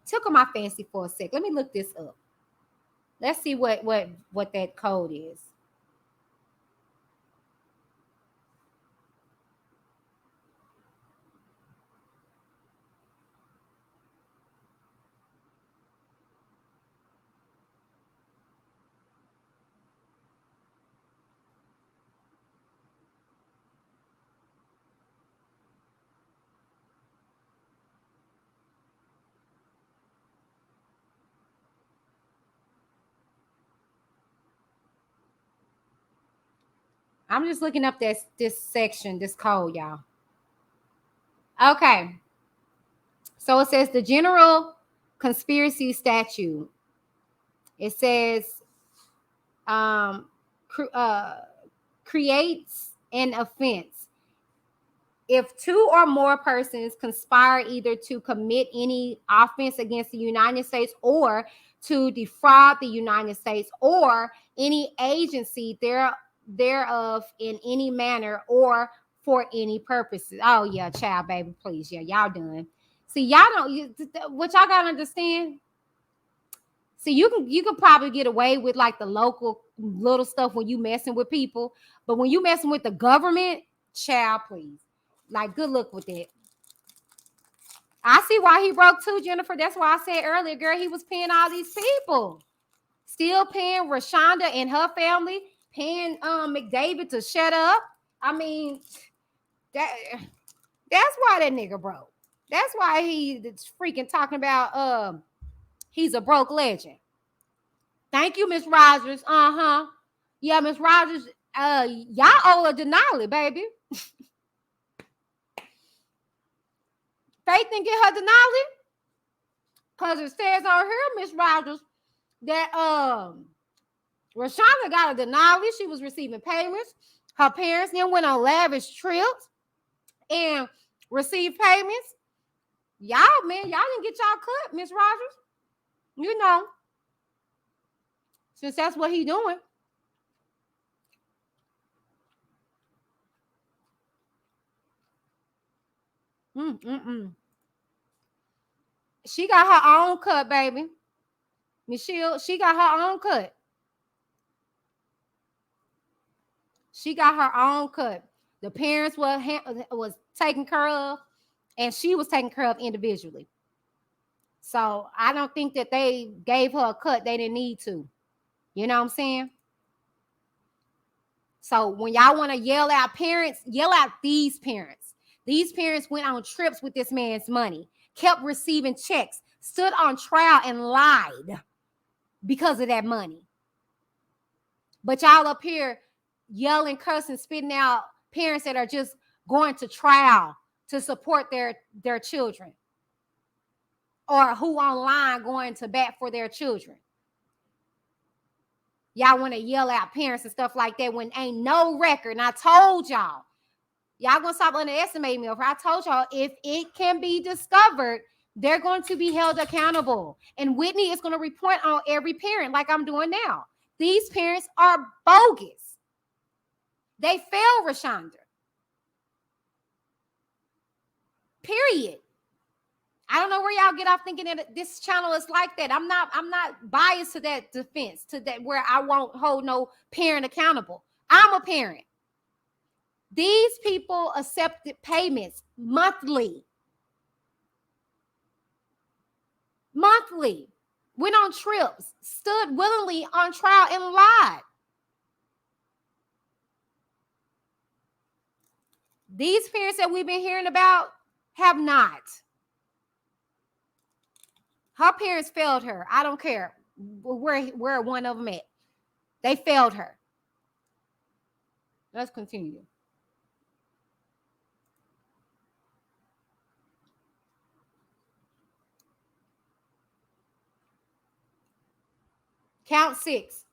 Took on my fancy for a sec. Let me look this up. Let's see what that code is. I'm just looking up this section, this code, y'all. Okay. So it says the general conspiracy statute. It says creates an offense if two or more persons conspire either to commit any offense against the United States or to defraud the United States or any agency thereof in any manner or for any purposes. Oh yeah, child, baby, please, yeah, y'all done. See, y'all don't. What y'all gotta understand. See, you can probably get away with like the local little stuff when you messing with people, but when you messing with the government, child, please. Like, good luck with that. I see why he broke too, Jennifer. That's why I said earlier, girl, he was paying all these people. Still paying Rashonda and her family, paying McDavid to shut up. I mean, that's why that nigga broke. That's why he's freaking talking about he's a broke legend. Thank you, Miss Rogers. Uh-huh. Yeah, Miss Rogers, y'all owe a Denali, baby. Faith didn't get her Denali. Because it says on here, Miss Rogers, that Rashonda got a denial. She was receiving payments. Her parents then went on lavish trips and received payments. Y'all, man, y'all didn't get y'all cut, Miss Rogers. You know, since that's what he doing. She got her own cut, baby. Michelle, she got her own cut. She got her own cut. The parents was taken care of, and she was taken care of individually. So I don't think that they gave her a cut they didn't need to. You know what I'm saying? So when y'all want to yell out parents, yell out these parents. These parents went on trips with this man's money, kept receiving checks, stood on trial and lied because of that money. But y'all up here yelling, cursing, spitting out parents that are just going to trial to support their children, or who online going to bat for their children. Y'all want to yell out parents and stuff like that when ain't no record. And I told y'all gonna stop underestimating me. I told y'all, if it can be discovered, they're going to be held accountable. And Whitney is going to report on every parent like I'm doing now. These parents are bogus. They failed Rashonda. Period. I don't know where y'all get off thinking that this channel is like that. I'm not biased to that defense, to that where I won't hold no parent accountable. I'm a parent. These people accepted payments monthly. Went on trips, stood willingly on trial and lied. These parents that we've been hearing about have not. Her parents failed her. I don't care where one of them at. They failed her. Let's continue. Count 6.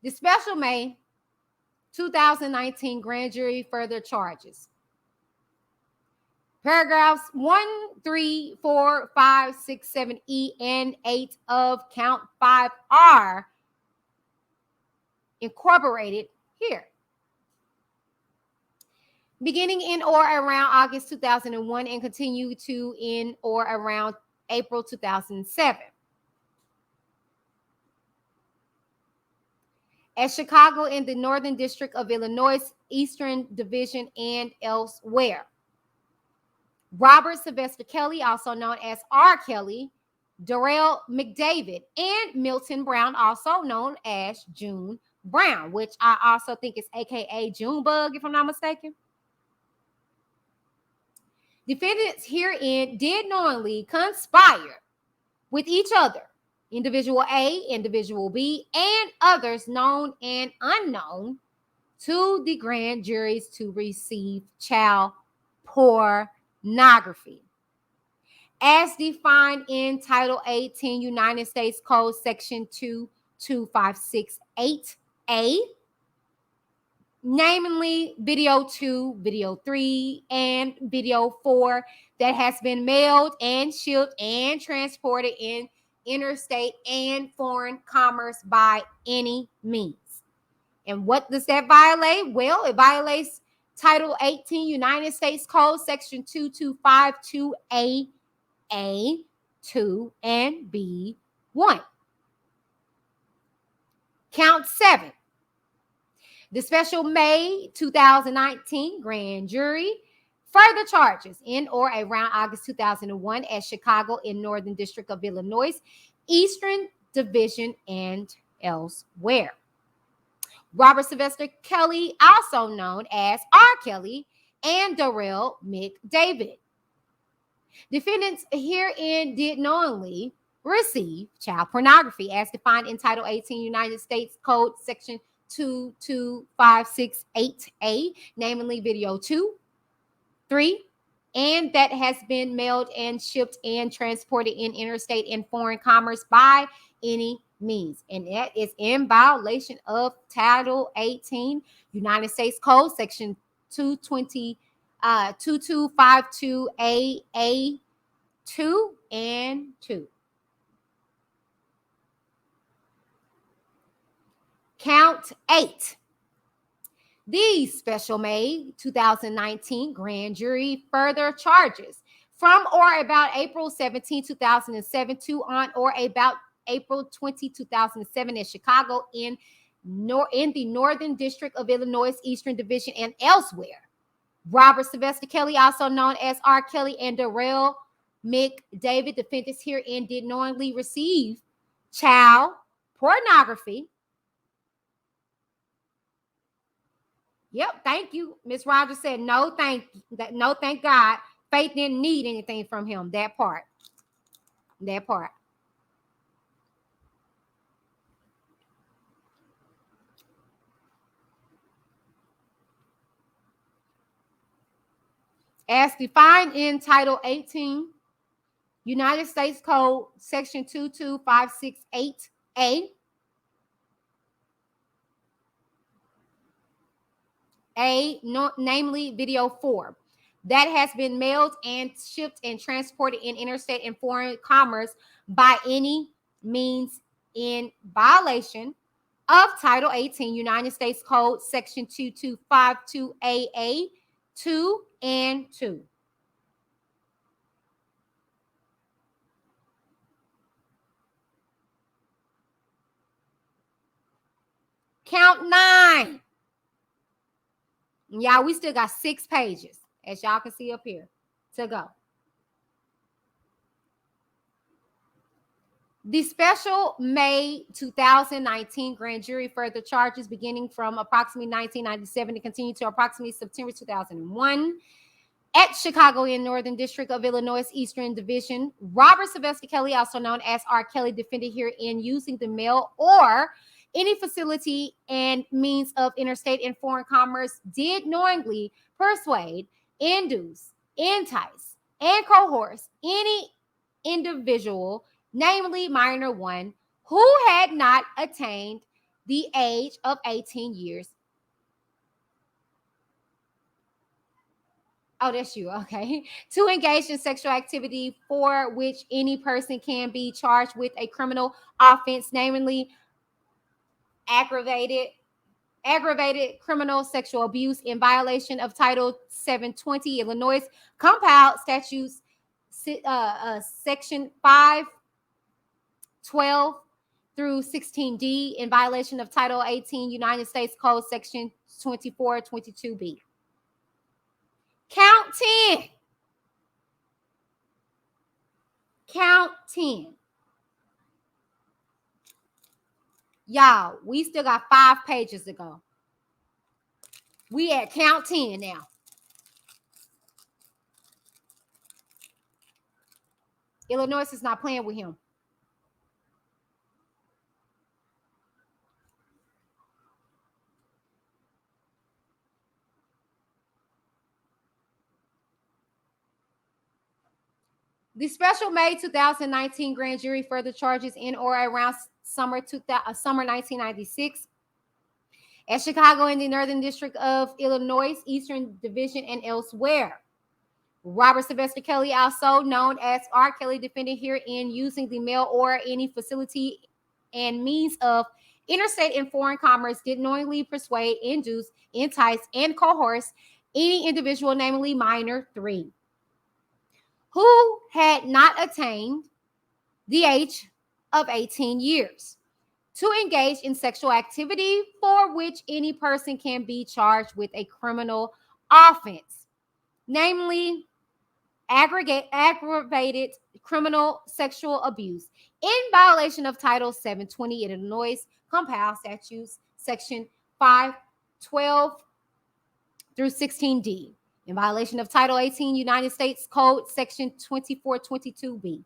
The special May 2019 grand jury further charges. Paragraphs 1, 3, 4, 5, 6, 7, E, and 8 of count 5 are incorporated here. Beginning in or around August 2001 and continue to in or around April 2007. At Chicago in the Northern District of Illinois, Eastern Division, and elsewhere. Robert Sylvester Kelly, also known as R.KELLY, DERREL McDavid, and Milton Brown, also known as June Brown, which I also think is AKA Junebug, if I'm not mistaken. Defendants herein did knowingly conspire with each other, individual A, individual B, and others known and unknown to the grand juries to receive child pornography. As defined in Title 18 United States Code Section 22568A, namely Video 2, Video 3, and Video 4 that has been mailed and shipped and transported in interstate and foreign commerce by any means. And what does that violate? Well, it violates Title 18 United States Code Section 2252A, A2, and B1. Count 7. The special May 2019 grand jury further charges in or around August 2001 at Chicago in Northern District of Illinois, Eastern Division, and elsewhere. Robert Sylvester Kelly, also known as R.KELLY, and DERREL McDavid. Defendants herein did knowingly receive child pornography as defined in Title 18 United States Code Section 22568A, namely Video 2, 3, and that has been mailed and shipped and transported in interstate and foreign commerce by any means. And that is in violation of Title 18, United States Code, Section 220, 2252A 2 and 2. Count 8. The special May 2019 grand jury further charges from or about April 17, 2007 to on or about April 20, 2007 in Chicago in the Northern District of Illinois, Eastern Division, and elsewhere. Robert Sylvester Kelly, also known as R. Kelly, and DERREL McDavid, defendants herein did knowingly receive child pornography. Yep, thank you. Miss Rogers said no, thank God. Faith didn't need anything from him. That part. As defined in Title 18, United States Code, Section 22568A, namely video 4, that has been mailed and shipped and transported in interstate and foreign commerce by any means in violation of Title 18, United States Code, Section 2252AA 2 and 2. Count 9. Y'all, we still got 6 pages, as y'all can see up here, to go. The special May 2019 grand jury further charges beginning from approximately 1997 to continue to approximately September 2001 at Chicago in Northern District of Illinois, Eastern Division. Robert Sylvester Kelly, also known as R. Kelly, defended herein using the mail or any facility and means of interstate and foreign commerce did knowingly persuade, induce, entice, and coerce any individual, namely minor 1, who had not attained the age of 18 years. Oh, that's you. Okay. To engage in sexual activity for which any person can be charged with a criminal offense, namely aggravated criminal sexual abuse in violation of Title 720 Illinois Compound Statutes, Section 512 through 16D, in violation of Title 18 United States Code, Section 2422B. Count 10. Count 10. Y'all, we still got 5 pages to go. We at count 10 now. Illinois is not playing with him. The special May 2019 grand jury further charges in or around summer 1996 at Chicago in the Northern District of Illinois, Eastern Division, and elsewhere. Robert Sylvester Kelly, also known as R. Kelly, defended herein using the mail or any facility and means of interstate and foreign commerce did knowingly persuade, induce, entice, and coerce any individual, namely minor 3, who had not attained the age of 18 years, to engage in sexual activity for which any person can be charged with a criminal offense, namely aggravated criminal sexual abuse in violation of Title 720 Illinois Compound Statutes, Section 512 through 16D, in violation of Title 18 United States Code, Section 2422B.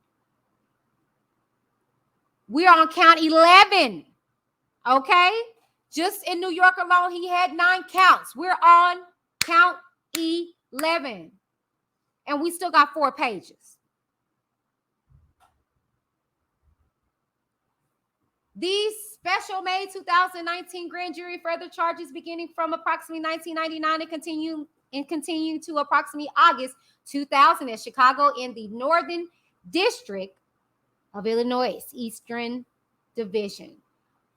We're on count 11. Okay? Just in New York alone, he had 9 counts. We're on count 11. And we still got 4 pages. These special May 2019 grand jury further charges beginning from approximately 1999 and continue to approximately August 2000 in Chicago in the Northern District of Illinois, Eastern Division.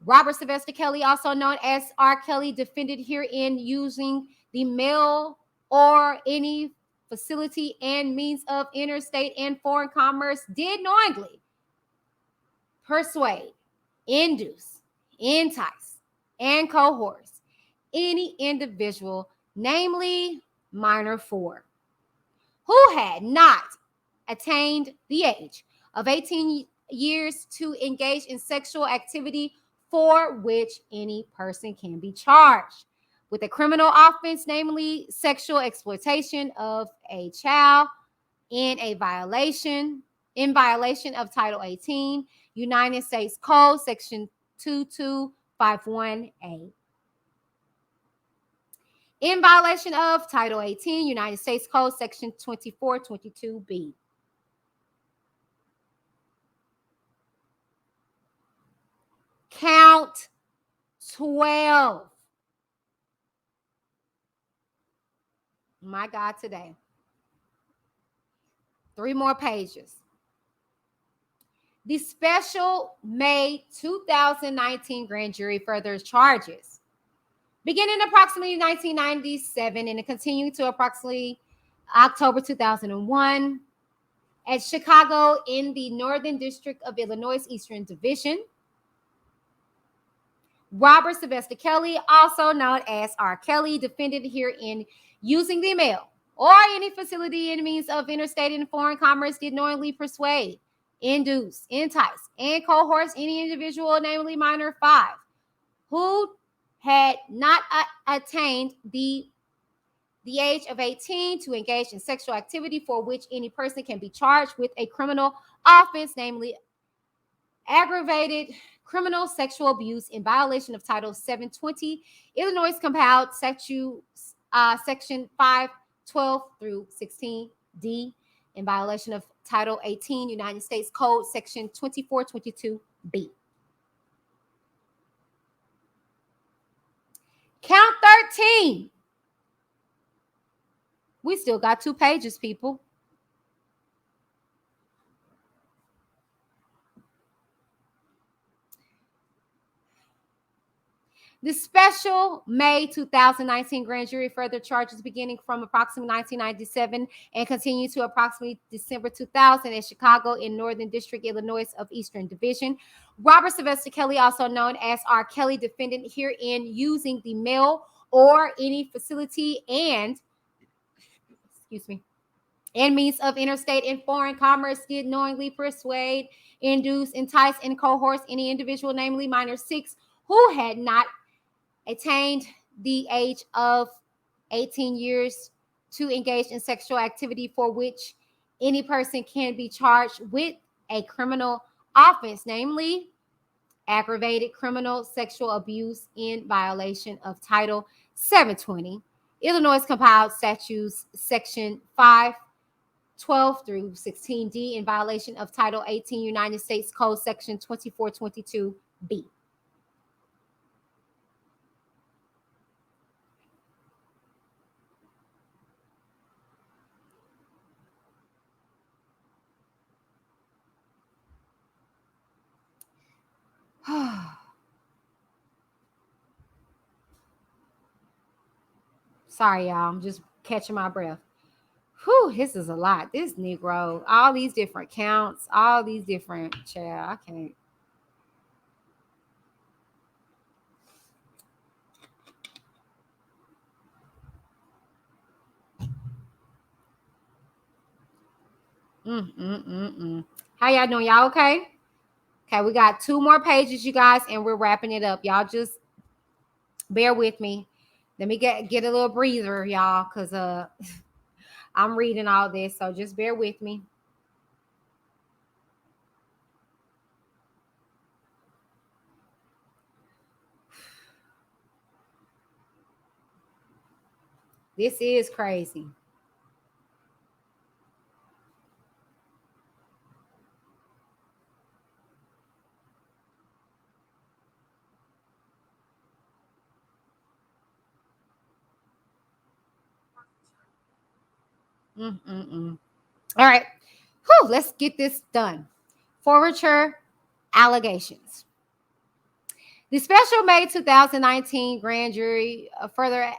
Robert Sylvester Kelly, also known as R. Kelly, defended herein using the mail or any facility and means of interstate and foreign commerce, did knowingly persuade, induce, entice, and coerce any individual, namely minor 4, who had not attained the age of 18 years to engage in sexual activity for which any person can be charged with a criminal offense, namely sexual exploitation of a child in violation of Title 18, United States Code, Section 2251A. In violation of Title 18, United States Code, Section 2422B. Count 12. My God, today. 3 more pages. The special May 2019 grand jury further charges, beginning approximately 1997 and continuing to approximately October 2001 at Chicago in the Northern District of Illinois, Eastern Division. Robert Sylvester Kelly, also known as R. Kelly, defended herein using the mail or any facility and means of interstate and foreign commerce, did knowingly persuade, induce, entice, and coerce any individual, namely minor 5, who had not attained the age of 18 to engage in sexual activity for which any person can be charged with a criminal offense, namely aggravated criminal sexual abuse in violation of Title 720, Illinois Compiled Statute, Section 512 through 16D, in violation of Title 18, United States Code, Section 2422B. Count 13. We still got 2 pages, people. The special May 2019 grand jury further charges beginning from approximately 1997 and continue to approximately December 2000 in Chicago in Northern District, Illinois of Eastern Division. Robert Sylvester Kelly, also known as R. Kelly, defendant herein using the mail or any facility and means of interstate and foreign commerce, did knowingly persuade, induce, entice, and coerce any individual, namely minor 6, who had not attained the age of 18 years to engage in sexual activity for which any person can be charged with a criminal offense, namely aggravated criminal sexual abuse in violation of Title 720, Illinois Compiled Statutes, Section 512 through 16D, in violation of Title 18, United States Code, Section 2422B. Sorry, y'all. I'm just catching my breath. Whew, this is a lot. This Negro, all these different counts, all these different, child, I can't. How y'all doing? Y'all okay? Okay, we got 2 more pages, you guys, and we're wrapping it up. Y'all just bear with me. Let me get a little breather, y'all, because I'm reading all this, so just bear with me. This is crazy. All right. Whew, let's get this done. Forfeiture allegations. The special May 2019 grand jury further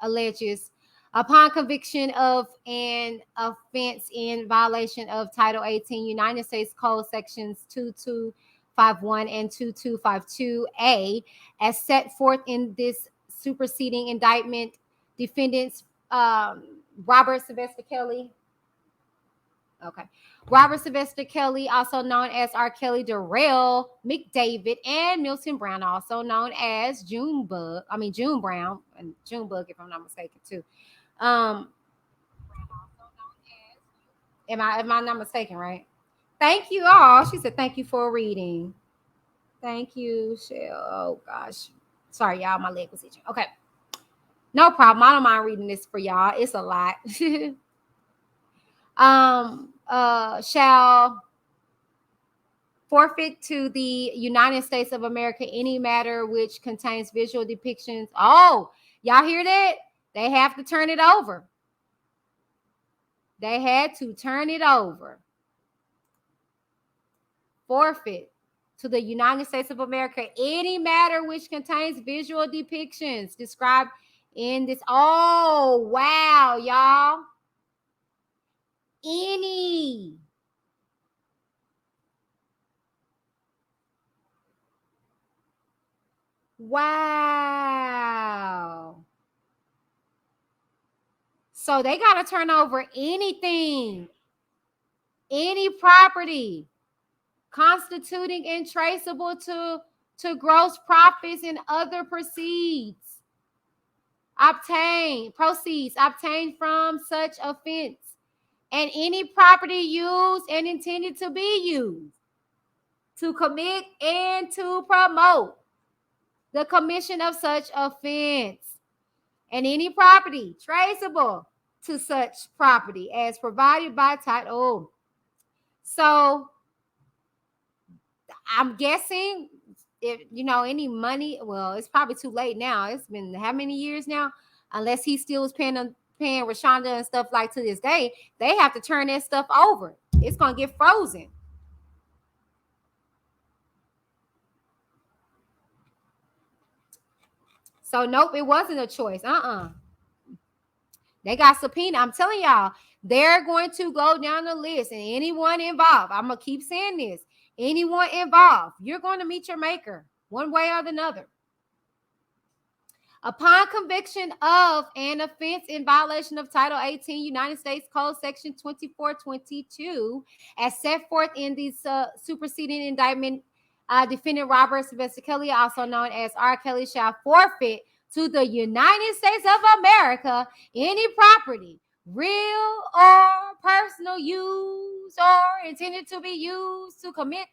alleges upon conviction of an offense in violation of Title 18 United States Code sections 2251 and 2252A as set forth in this superseding indictment, defendants Robert Sylvester Kelly. Okay. Robert Sylvester Kelly, also known as R.KELLY, DERREL, McDavid, and Milton Brown, also known as June Brown, and Junebug, if I'm not mistaken, too. Am I not mistaken, right? Thank you all. She said thank you for reading. Thank you, Shell. Oh gosh. Sorry, y'all. My leg was itching. Okay. No problem. I don't mind reading this for y'all. It's a lot. Shall forfeit to the United States of America any matter which contains visual depictions. Oh, y'all hear that? They have to turn it over. They had to turn it over. Forfeit to the United States of America any matter which contains visual depictions described in this. Oh, wow, y'all. Any. Wow. So they got to turn over anything, any property constituting and traceable to gross profits and other proceeds obtained from such offense, and any property used and intended to be used to commit and to promote the commission of such offense, and any property traceable to such property as provided by title. So I'm guessing if any money, well, it's probably too late now. It's been how many years now? Unless he still is paying Rashonda and stuff like to this day, they have to turn that stuff over. It's gonna get frozen. So nope, it wasn't a choice. They got subpoena. I'm telling y'all, they're going to go down the list, and anyone involved, I'm gonna keep saying this. Anyone involved, you're going to meet your maker one way or another. Upon conviction of an offense in violation of Title 18 United States Code Section 2422, as set forth in the superseding indictment, defendant Robert Sylvester Kelly, also known as R.KELLY, shall forfeit to the United States of America any property, real or personal, used or intended to be used to commit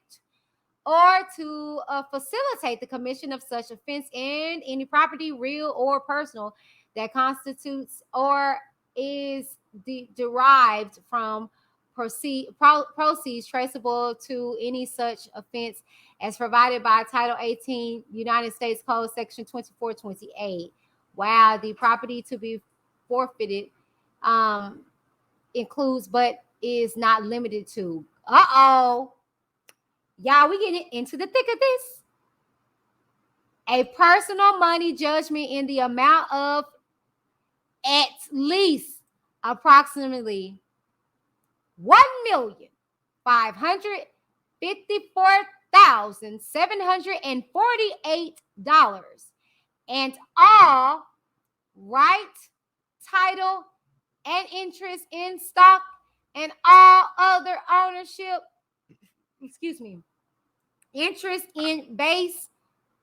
or to facilitate the commission of such offense, and any property, real or personal, that constitutes or is derived from proceeds traceable to any such offense as provided by Title 18 United States Code Section 2428. Wow, the property to be forfeited includes but is not limited to. Y'all, we getting into the thick of this. A personal money judgment in the amount of at least approximately $1,554,748, and all right, title, and interest in stock and all other ownership, interest in Base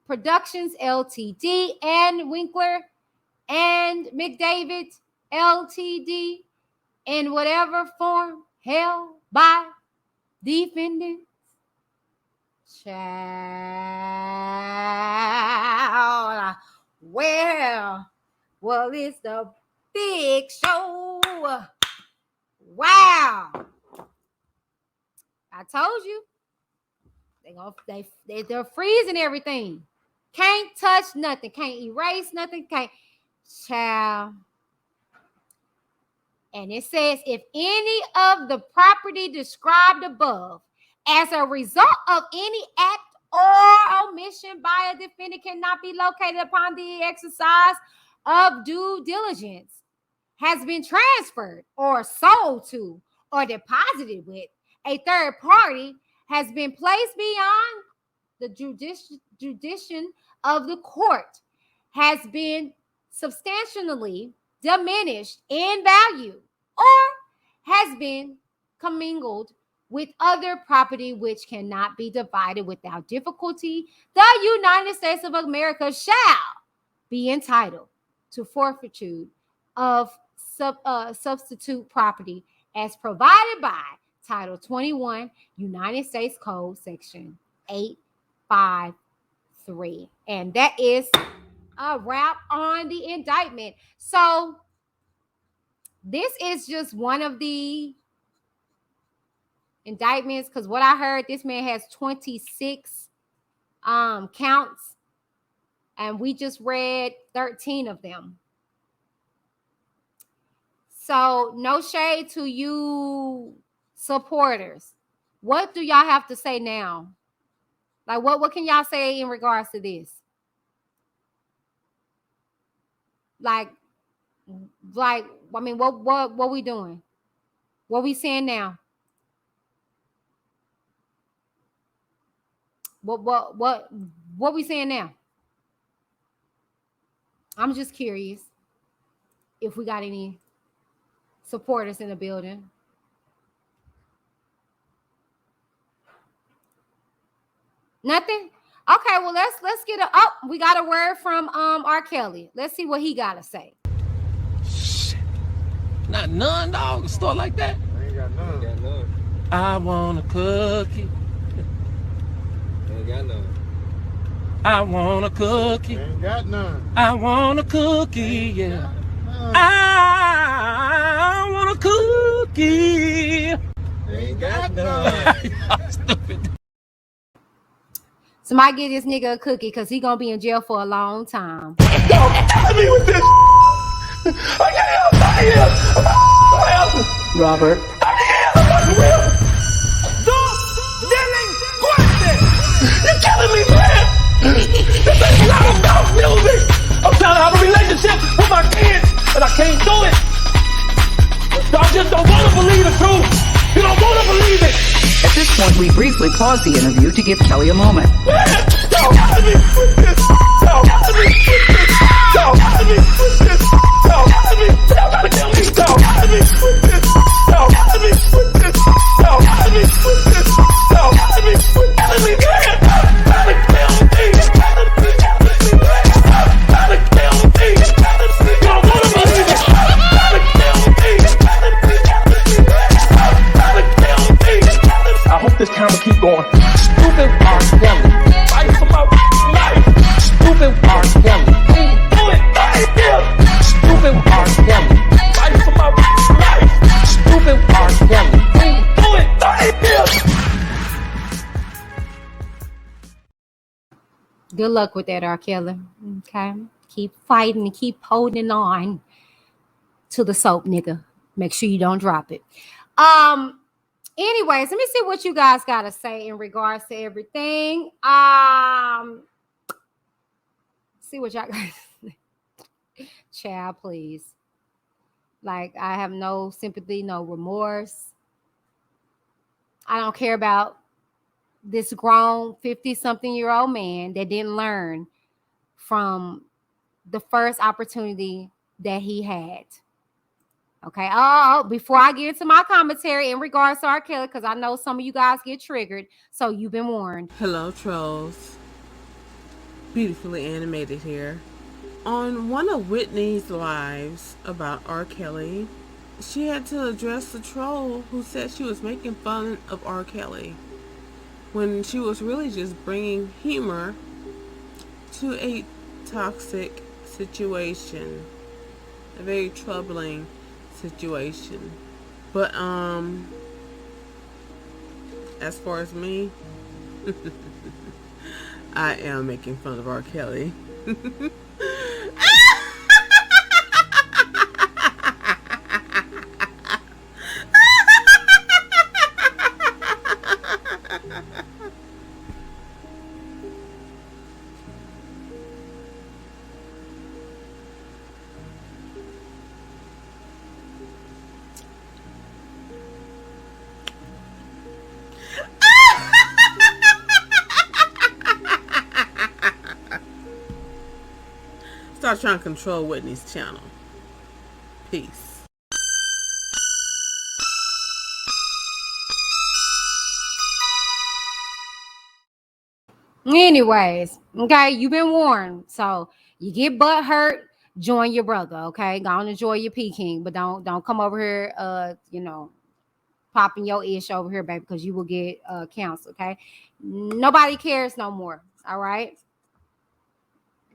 Productions Ltd. and Winkler and McDavid Ltd. in whatever form held by defendants. Child. Well, it's the big show. Wow. I told you. They're freezing everything. Can't touch nothing. Can't erase nothing. Can't. Child. And it says, if any of the property described above as a result of any act or omission by a defendant cannot be located upon the exercise of due diligence, has been transferred or sold to or deposited with a third party, has been placed beyond the jurisdiction of the court, has been substantially diminished in value, or has been commingled with other property which cannot be divided without difficulty, the United States of America shall be entitled to forfeiture of substitute property as provided by Title 21 United States Code Section 853. And that is a wrap on the indictment. So this is just one of the indictments, because what I heard, this man has 26 counts, and we just read 13 of them. So no shade to you supporters. What do y'all have to say now? Like, what can y'all say in regards to this? Like, I mean, what we doing? What we saying now? What we saying now? I'm just curious if we got any supporters in the building. Nothing? Okay, well let's get we got a word from R. Kelly. Let's see what he gotta say. Shit. Not none, dog. A store like that. I ain't got none. I want a cookie. Ain't got none. I want a cookie. Ain't got none. I want a cookie, yeah. I want a cookie. Ain't got none. Stupid. Somebody get this nigga a cookie, because he gonna be in jail for a long time. Yo, killing me with this. I can't help it. Robert. I can't help it. You're killing me, man. This ain't not about music. I'm trying to have a relationship with my kids, and I can't do it. Y'all just don't want to believe the truth. You don't want to believe it. At this point, we briefly pause the interview to give Kelly a moment. Man, y'all got me with this. Y'all got me with this. Y'all got me with this. Y'all got me. Y'all gotta kill me. Y'all got me with this. Y'all got me with this. Y'all got me with this. Y'all got me with killing me, man. Gotta kill me. Gotta kill me, man. Gotta kill me. You don't wanna believe it. Gotta kill me. Gotta kill me, man. Gotta kill me. I hope this camera keep going. Stupid R.KELLY. Fight for my life. Stupid R.KELLY. Do it right here. Stupid R.KELLY. Fight for my life. Stupid R.KELLY. Do it right here. Good luck with that, R. Kelly. Okay. Keep fighting and keep holding on to the soap, nigga. Make sure you don't drop it. Anyways, let me see what you guys got to say in regards to everything. See what y'all got. Child, please. Like, I have no sympathy, no remorse. I don't care about this grown 50-something-year-old man that didn't learn from the first opportunity that he had. Okay. Oh, before I get into my commentary in regards to R. Kelly, because I know some of you guys get triggered, so you've been warned. Hello, trolls. Beautifully animated here. On one of Whitney's lives about R. Kelly, she had to address the troll who said she was making fun of R. Kelly, when she was really just bringing humor to a toxic situation, a very troubling situation. But as far as me, I am making fun of R. Kelly. Start trying to control Whitney's channel. Peace. Anyways, okay, you've been warned. So you get butt hurt, join your brother. Okay, go on, enjoy your Peking, but don't come over here. Popping your ish over here, baby, because you will get canceled. Okay, nobody cares no more. All right,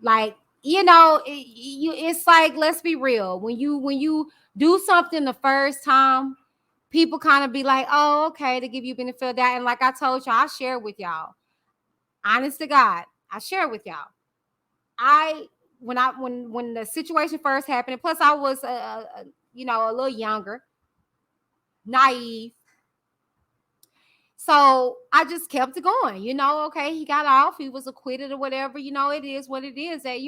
like it's like, let's be real. When you do something the first time, people kind of be like, oh, okay, to give you benefit of that. And like I told y'all, I share with y'all. Honest to God, I share with y'all. When the situation first happened, and plus I was a little younger, naive. So I just kept it going. Okay, he got off, he was acquitted or whatever. It is what it is. That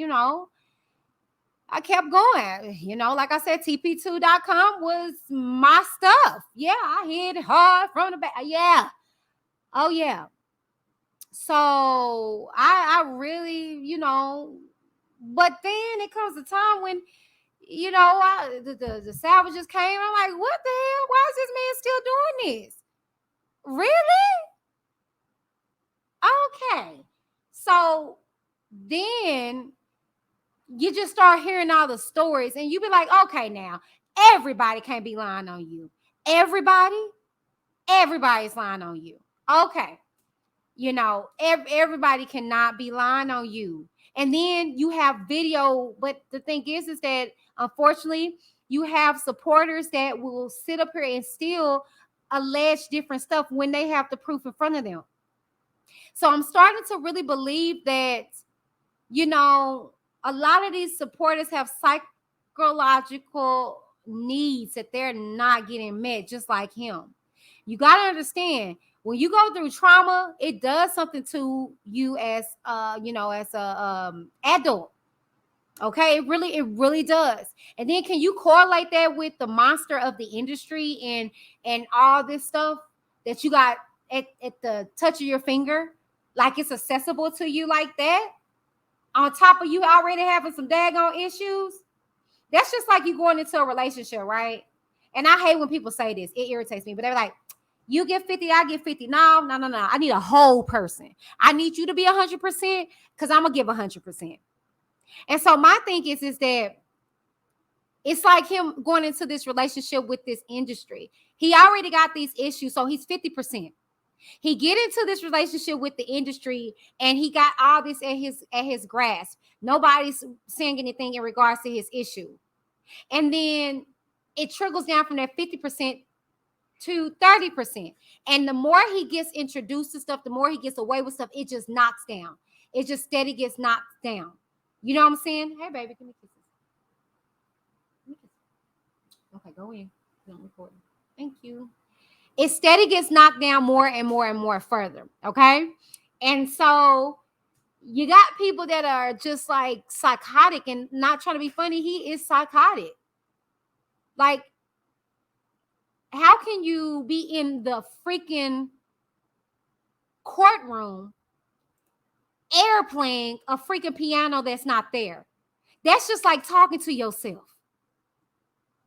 I kept going. Like I said, TP2.com was my stuff. Yeah, I hit hard from the back. Yeah. Oh yeah. So I really, but then it comes a time when, the savages came. I'm like, what the hell? Why is this man still doing this? Really? Okay. So then you just start hearing all the stories and you be like, okay, now everybody can't be lying on you. Everybody's lying on you. Okay. Everybody cannot be lying on you. And then you have video, but the thing is that unfortunately you have supporters that will sit up here and still allege different stuff when they have the proof in front of them. So I'm starting to really believe that, a lot of these supporters have psychological needs that they're not getting met, just like him. You got to understand, when you go through trauma, it does something to you as as a adult. Okay, it really does. And then can you correlate that with the monster of the industry and all this stuff that you got at the touch of your finger, like it's accessible to you like that, on top of you already having some daggone issues? That's just like you going into a relationship, right? And I hate when people say this. It irritates me, but they're like, you get 50, I get 50. No. I need a whole person. I need you to be 100% because I'm going to give 100%. And so my thing is that it's like him going into this relationship with this industry. He already got these issues, so he's 50%. He get into this relationship with the industry and he got all this at his grasp. Nobody's saying anything in regards to his issue. And then it trickles down from that 50% to 30%. And the more he gets introduced to stuff, the more he gets away with stuff, it just knocks down. It just steady gets knocked down. You know what I'm saying? Hey, baby, give me kisses. Okay, go in. Not recording. Thank you. It steady gets knocked down more and more and more further. Okay. And so you got people that are just like psychotic and not trying to be funny. He is psychotic. Like, how can you be in the freaking courtroom airplaying a freaking piano that's not there? That's just like talking to yourself.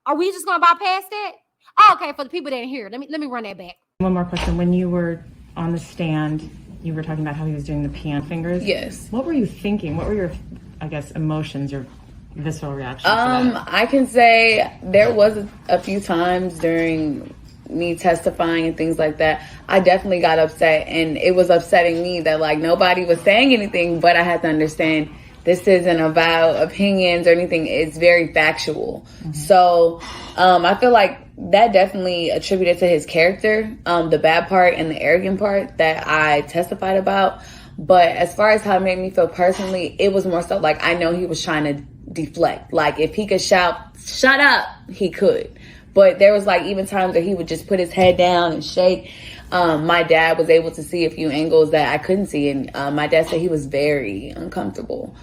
Are we just gonna bypass that? Oh, okay, for the people that didn't hear, let me run that back. One more question. When you were on the stand, you were talking about how he was doing the piano fingers. Yes. What were you thinking? What were your, I guess, emotions, your visceral reaction to that? I can say there was a few times during me testifying and things like that, I definitely got upset, and it was upsetting me that like nobody was saying anything, but I had to understand this isn't about opinions or anything. It's very factual. Mm-hmm. So I feel like that definitely attributed to his character, the bad part and the arrogant part that I testified about. But as far as how it made me feel personally, it was more so like I know he was trying to deflect. Like if he could shout, shut up, he could. But there was like even times where he would just put his head down and shake. My dad was able to see a few angles that I couldn't see. And my dad said he was very uncomfortable.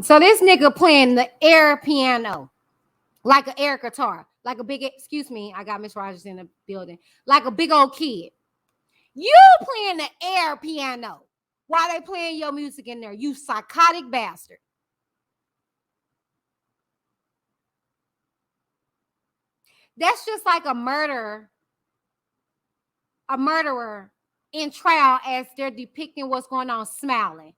So this nigga playing the air piano, like an air guitar, like a big, excuse me, I got Miss Rogers in the building, like a big old kid. You playing the air piano while they playing your music in there, you psychotic bastard. That's just like a murderer in trial as they're depicting what's going on, smiling.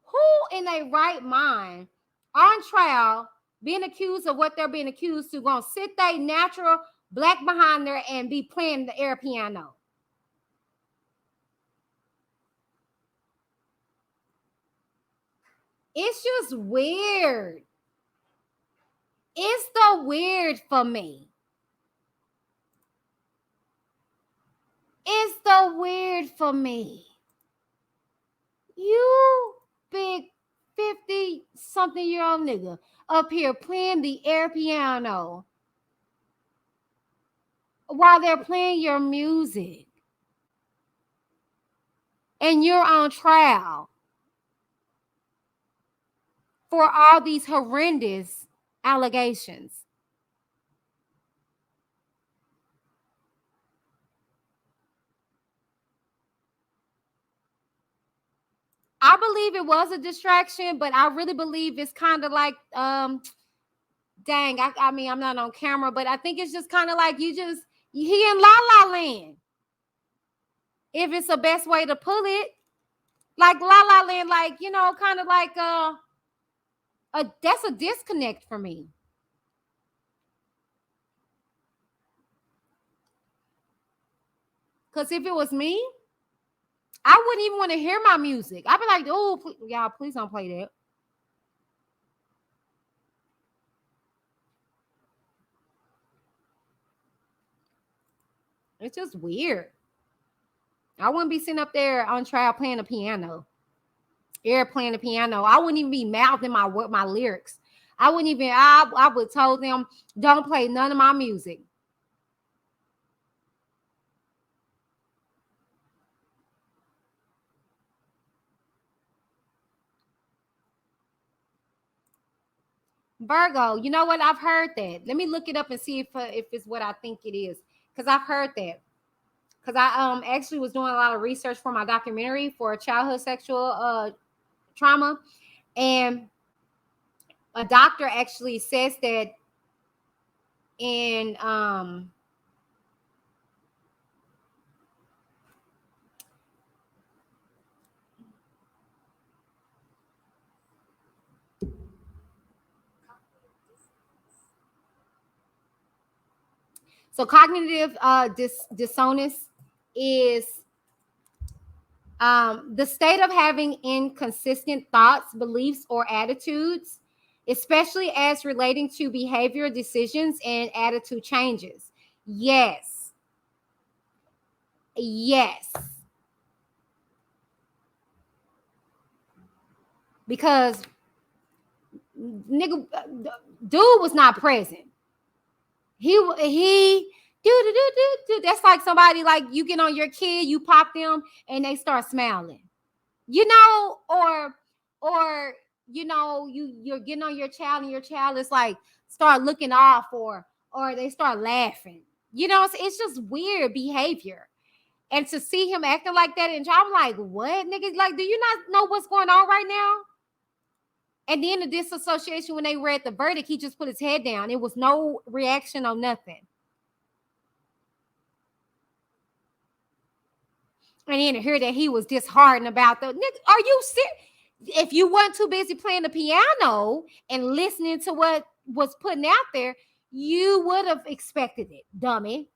Who in a right mind on trial being accused of what they're being accused to gonna sit they natural black behind there and be playing the air piano? It's just weird. It's the weird for me. It's the weird for me. You big 50-something-year-old nigga up here playing the air piano while they're playing your music. And you're on trial for all these horrendous allegations. I believe it was a distraction, but I really believe it's kind of like, dang, I mean, I'm not on camera, but I think it's just kind of like he in La La Land. If it's the best way to put it, like La La Land, like, you know, kind of like that's a disconnect for me. Because if it was me, I wouldn't even want to hear my music. I'd be like, oh, y'all, please don't play that. It's just weird. I wouldn't be sitting up there on trial playing the piano. Playing the piano. I wouldn't even be mouthing my lyrics. I wouldn't even, I would tell them, don't play none of my music. Virgo, you know what? I've heard that. Let me look it up and see if it's what I think it is. Because I've heard that. Because I actually was doing a lot of research for my documentary for childhood sexual trauma. And a doctor actually says that in so cognitive dissonance is the state of having inconsistent thoughts, beliefs, or attitudes, especially as relating to behavior, decisions, and attitude changes. Yes. Because nigga, dude was not present. He do. That's like somebody, like you get on your kid, you pop them, and they start smiling, you know, or you know, you're getting on your child, and your child is like start looking off, or they start laughing. You know, it's just weird behavior. And to see him acting like that, and I'm like, what, nigga? Like, do you not know what's going on right now? And then the disassociation, when they read the verdict, he just put his head down. It was no reaction or nothing. And then to hear that he was disheartened about the nigga, are you serious? If you weren't too busy playing the piano and listening to what was putting out there, you would have expected it, dummy.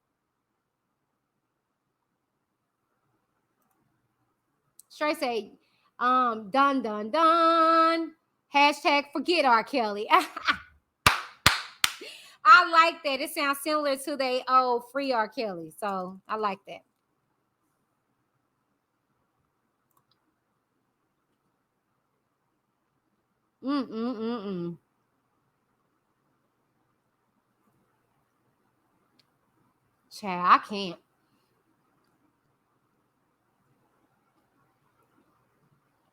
Straight say, dun dun dun. Hashtag forget R. Kelly. I like that. It sounds similar to the old free R. Kelly. So I like that. Child, I can't.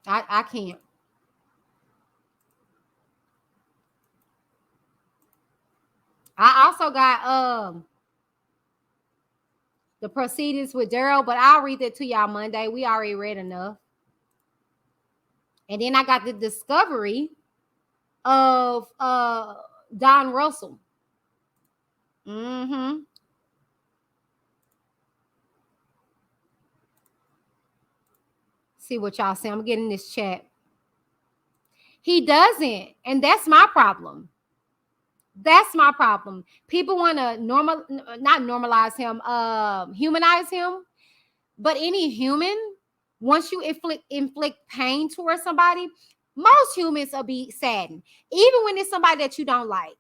I can't. I also got the proceedings with Darrell, but I'll read that to y'all Monday. We already read enough. And then I got the discovery of Don Russell. See what y'all say. I'm getting this chat. He doesn't, and that's my problem. That's my problem. People want to not normalize him, humanize him. But any human, once you inflict pain towards somebody, most humans will be saddened. Even when it's somebody that you don't like.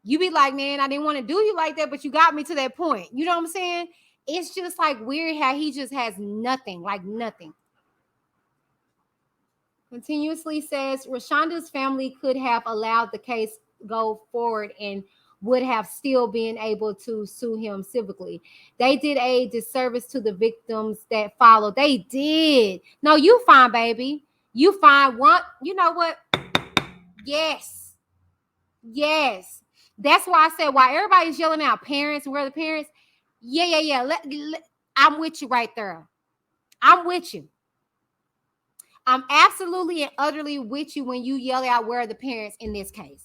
You be like, man, I didn't want to do you like that, but you got me to that point. You know what I'm saying? It's just like weird how he just has nothing, like nothing. Continuously says Rashonda's family could have allowed the case go forward and would have still been able to sue him civically. They did a disservice to the victims that followed. They did. No, you fine, baby. You fine. One, you know what? Yes. Yes. That's why I said, why everybody's yelling out parents, where are the parents? Yeah. I'm with you right there. I'm with you. I'm absolutely and utterly with you when you yell out, where are the parents in this case?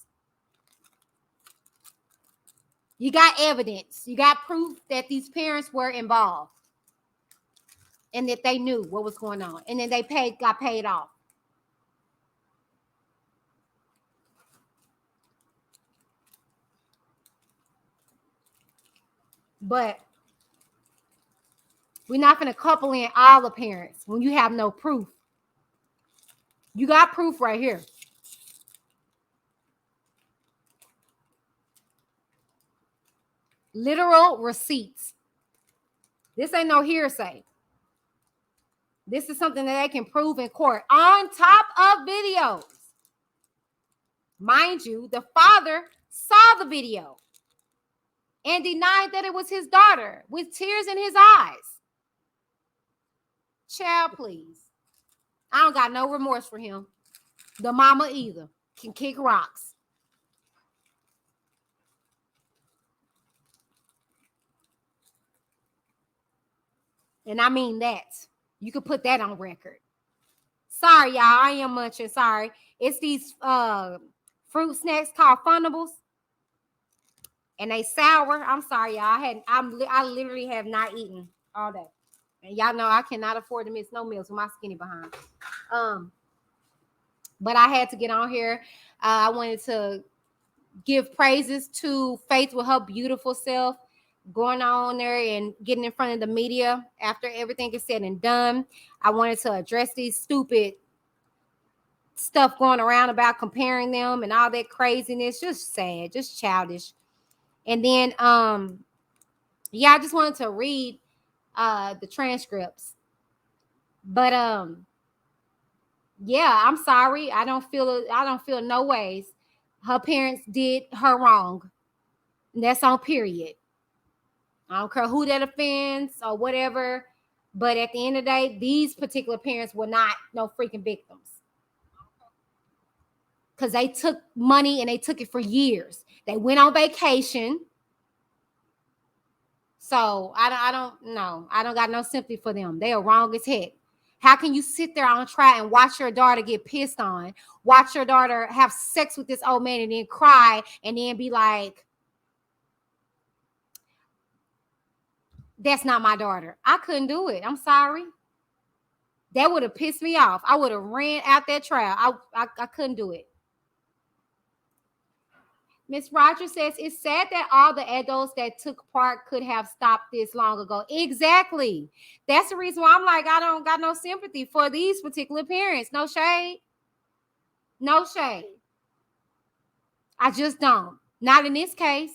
You got evidence. You got proof that these parents were involved and that they knew what was going on. And then they got paid off. But we're not going to couple in all the parents when you have no proof. You got proof right here. Literal receipts. This ain't no hearsay. This is something that they can prove in court on top of videos. Mind you, the father saw the video and denied that it was his daughter with tears in his eyes. Child, please. I don't got no remorse for him. The mama either. Can kick rocks. And I mean that. You could put that on record. Sorry, y'all. I am munching. Sorry. It's these fruit snacks called Funables. And they sour. I'm sorry, y'all. I literally have not eaten all day. And y'all know I cannot afford to miss no meals with my skinny behind. But I had to get on here. I wanted to give praises to Faith with her beautiful self, going on there and getting in front of the media after everything is said and done. I wanted to address these stupid stuff going around about comparing them and all that craziness. Just sad, just childish. And then, yeah, I just wanted to read the transcripts. But yeah, I'm sorry. I don't feel no ways. Her parents did her wrong. And that's on period. I don't care who that offends or whatever. But at the end of the day, these particular parents were not no freaking victims. Because they took money and they took it for years. They went on vacation. So I don't know. I don't got no sympathy for them. They are wrong as heck. How can you sit there on trial and watch your daughter get pissed on, watch your daughter have sex with this old man and then cry and then be like, that's not my daughter? I couldn't do it. I'm sorry. That would have pissed me off. I would have ran out that trial. I couldn't do it. Miss Rogers says, it's sad that all the adults that took part could have stopped this long ago. Exactly. That's the reason why I'm like, I don't got no sympathy for these particular parents. No shade. No shade. I just don't. Not in this case.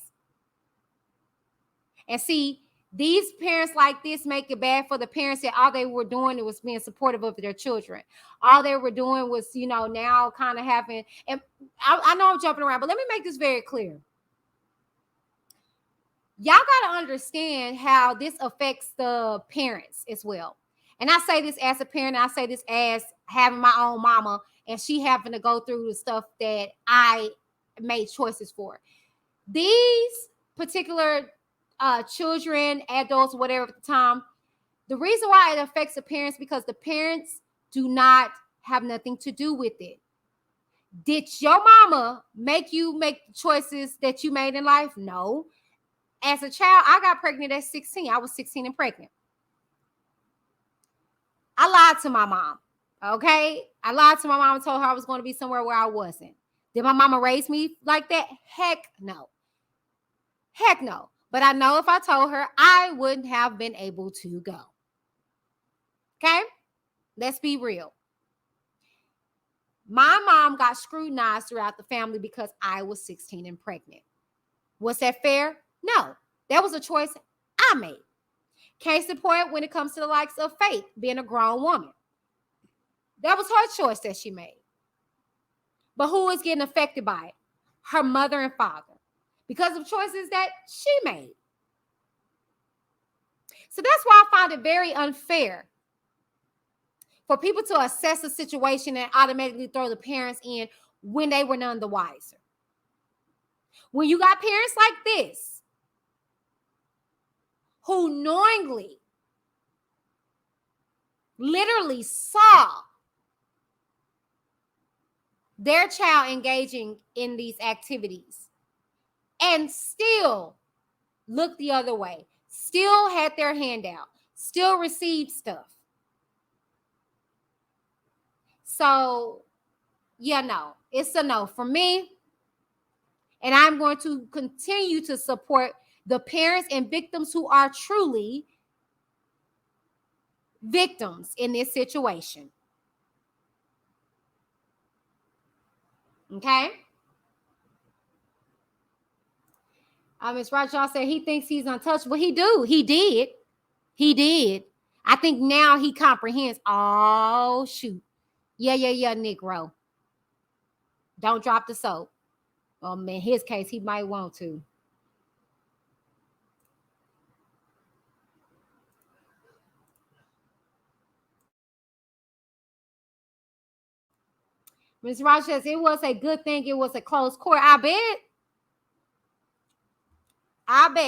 And see, these parents like this make it bad for the parents that all they were doing was being supportive of their children. All they were doing was, you know, now kind of having, and I know I'm jumping around, but let me make this very clear. Y'all got to understand how this affects the parents as well. And I say this as a parent, I say this as having my own mama and she having to go through the stuff that I made choices for. These particular children, adults, whatever at the time. The reason why it affects the parents because the parents do not have nothing to do with it. Did your mama make you make the choices that you made in life? No. As a child, I got pregnant at 16. I was 16 and pregnant. I lied to my mom. Okay? I lied to my mom and told her I was going to be somewhere where I wasn't. Did my mama raise me like that? Heck no. Heck no. But I know if I told her, I wouldn't have been able to go. Okay? Let's be real. My mom got scrutinized throughout the family because I was 16 and pregnant. Was that fair? No. That was a choice I made. Case in point, when it comes to the likes of Faith, being a grown woman. That was her choice that she made. But who is getting affected by it? Her mother and father. Because of choices that she made. So that's why I find it very unfair for people to assess a situation and automatically throw the parents in when they were none the wiser. When you got parents like this, who knowingly, literally saw their child engaging in these activities and still looked the other way, still had their hand out, still received stuff. So, yeah, no, it's a no for me. And I'm going to continue to support the parents and victims who are truly victims in this situation. Okay? Ms. Rajan said he thinks he's untouchable. He do. He did. He did. I think now he comprehends. Oh, shoot. Yeah, Negro. Don't drop the soap. In his case, he might want to. Ms. Raj says, it was a good thing it was a closed court. I bet.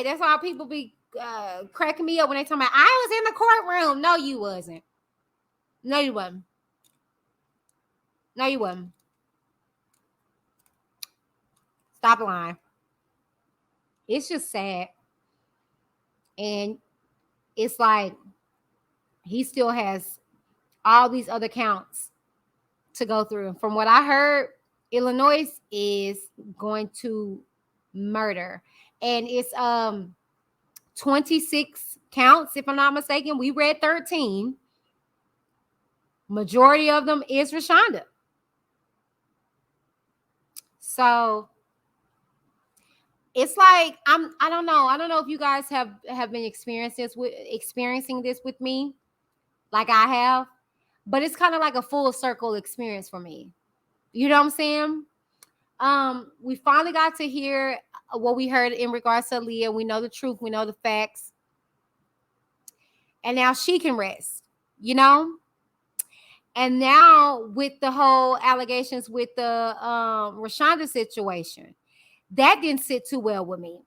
That's why people be cracking me up when they talk about, I was in the courtroom. No, you wasn't. No, you wasn't. No, you wasn't. Stop lying. It's just sad. And it's like he still has all these other counts to go through. And from what I heard, Illinois is going to murder. And it's 26 counts, if I'm not mistaken. We read 13. Majority of them is Rashonda. So it's like I don't know if you guys have been experiencing this with me like I have, but it's kind of like a full circle experience for me. You know what I'm saying? We finally got to hear what we heard in regards to Leah. We know the truth, we know the facts, and now she can rest, you know. And now with the whole allegations with the Rashonda situation, that didn't sit too well with me.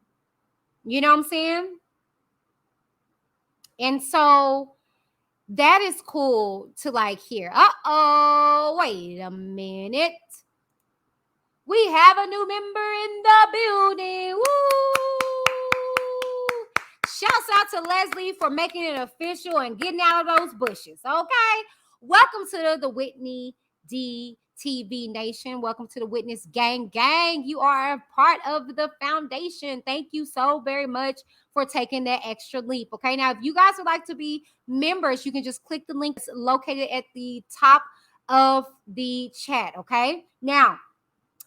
You know what I'm saying? And so that is cool to like hear. Uh-oh, wait a minute. We have a new member in the building. Woo! Shouts out to Leslie for making it official and getting out of those bushes. Okay. Welcome to the Whitney D TV Nation. Welcome to the Witness Gang. You are a part of the foundation. Thank you so very much for taking that extra leap. Okay, now if you guys would like to be members, you can just click the link located at the top of the chat. Okay, now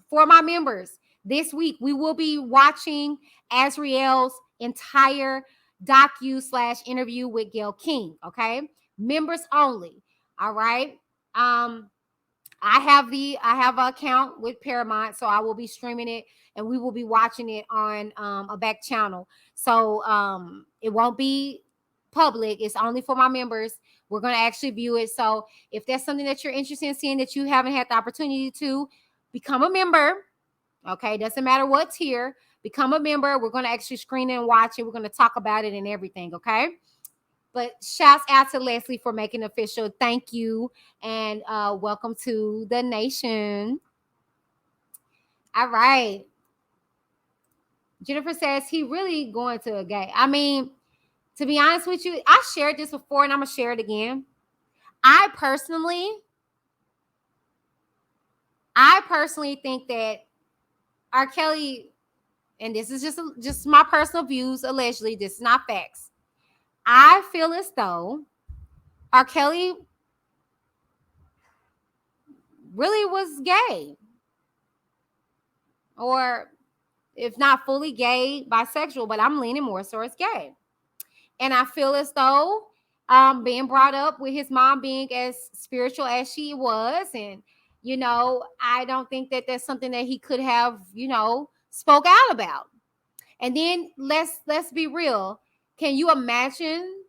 for my members, this week we will be watching Azriel's entire docu/interview with Gayle King. Okay, members only. All right. I have an account with Paramount, so I will be streaming it and we will be watching it on a back channel. So it won't be public. It's only for my members. We're going to actually view it. So if that's something that you're interested in seeing that you haven't had the opportunity to become a member, okay, doesn't matter what tier, Become a member. We're going to actually screen and watch it. We're going to talk about it and everything, okay? But shouts out to Leslie for making it official. Thank you. And welcome to the nation. All right. Jennifer says he really going to a gay. I mean, to be honest with you, I shared this before and I'm going to share it again. I personally think that R. Kelly, and this is just my personal views, allegedly, this is not facts. I feel as though R. Kelly really was gay. Or if not fully gay, bisexual, but I'm leaning more towards gay. And I feel as though being brought up with his mom being as spiritual as she was, and I don't think that that's something that he could have, spoke out about. And then let's be real. Can you imagine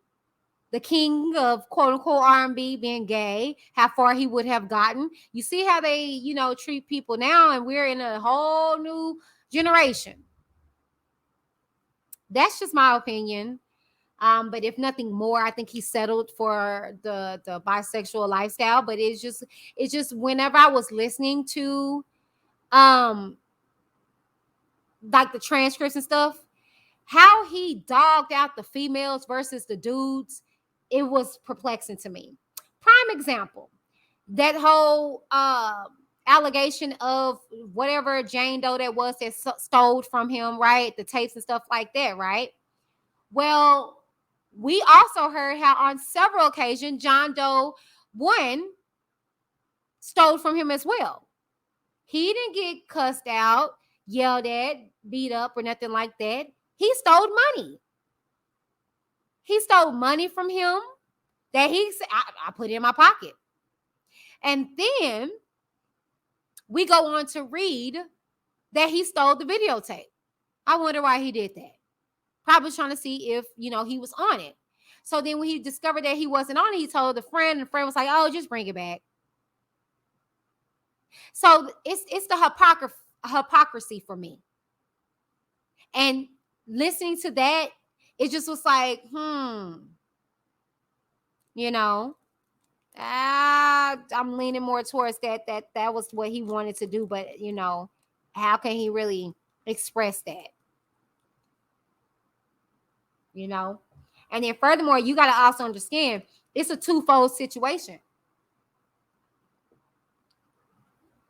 the king of quote unquote R&B being gay? How far he would have gotten? You see how they, treat people now, and we're in a whole new generation. That's just my opinion. But if nothing more, I think he settled for the bisexual lifestyle. But it's just whenever I was listening to like the transcripts and stuff, how he dogged out the females versus the dudes, it was perplexing to me. Prime example, that whole allegation of whatever Jane Doe that was that stole from him, right? The tapes and stuff like that, right? Well, we also heard how on several occasions John Doe 1 stole from him as well. He didn't get cussed out, yelled at, beat up, or nothing like that. He stole money. He stole money from him that he said, I put it in my pocket. And then we go on to read that he stole the videotape. I wonder why he did that. Probably trying to see if, he was on it. So then when he discovered that he wasn't on it, he told the friend, and the friend was like, oh, just bring it back. So it's the hypocrisy for me. And listening to that, it just was like, I'm leaning more towards that was what he wanted to do. But, how can he really express that? And then furthermore, you got to also understand it's a twofold situation.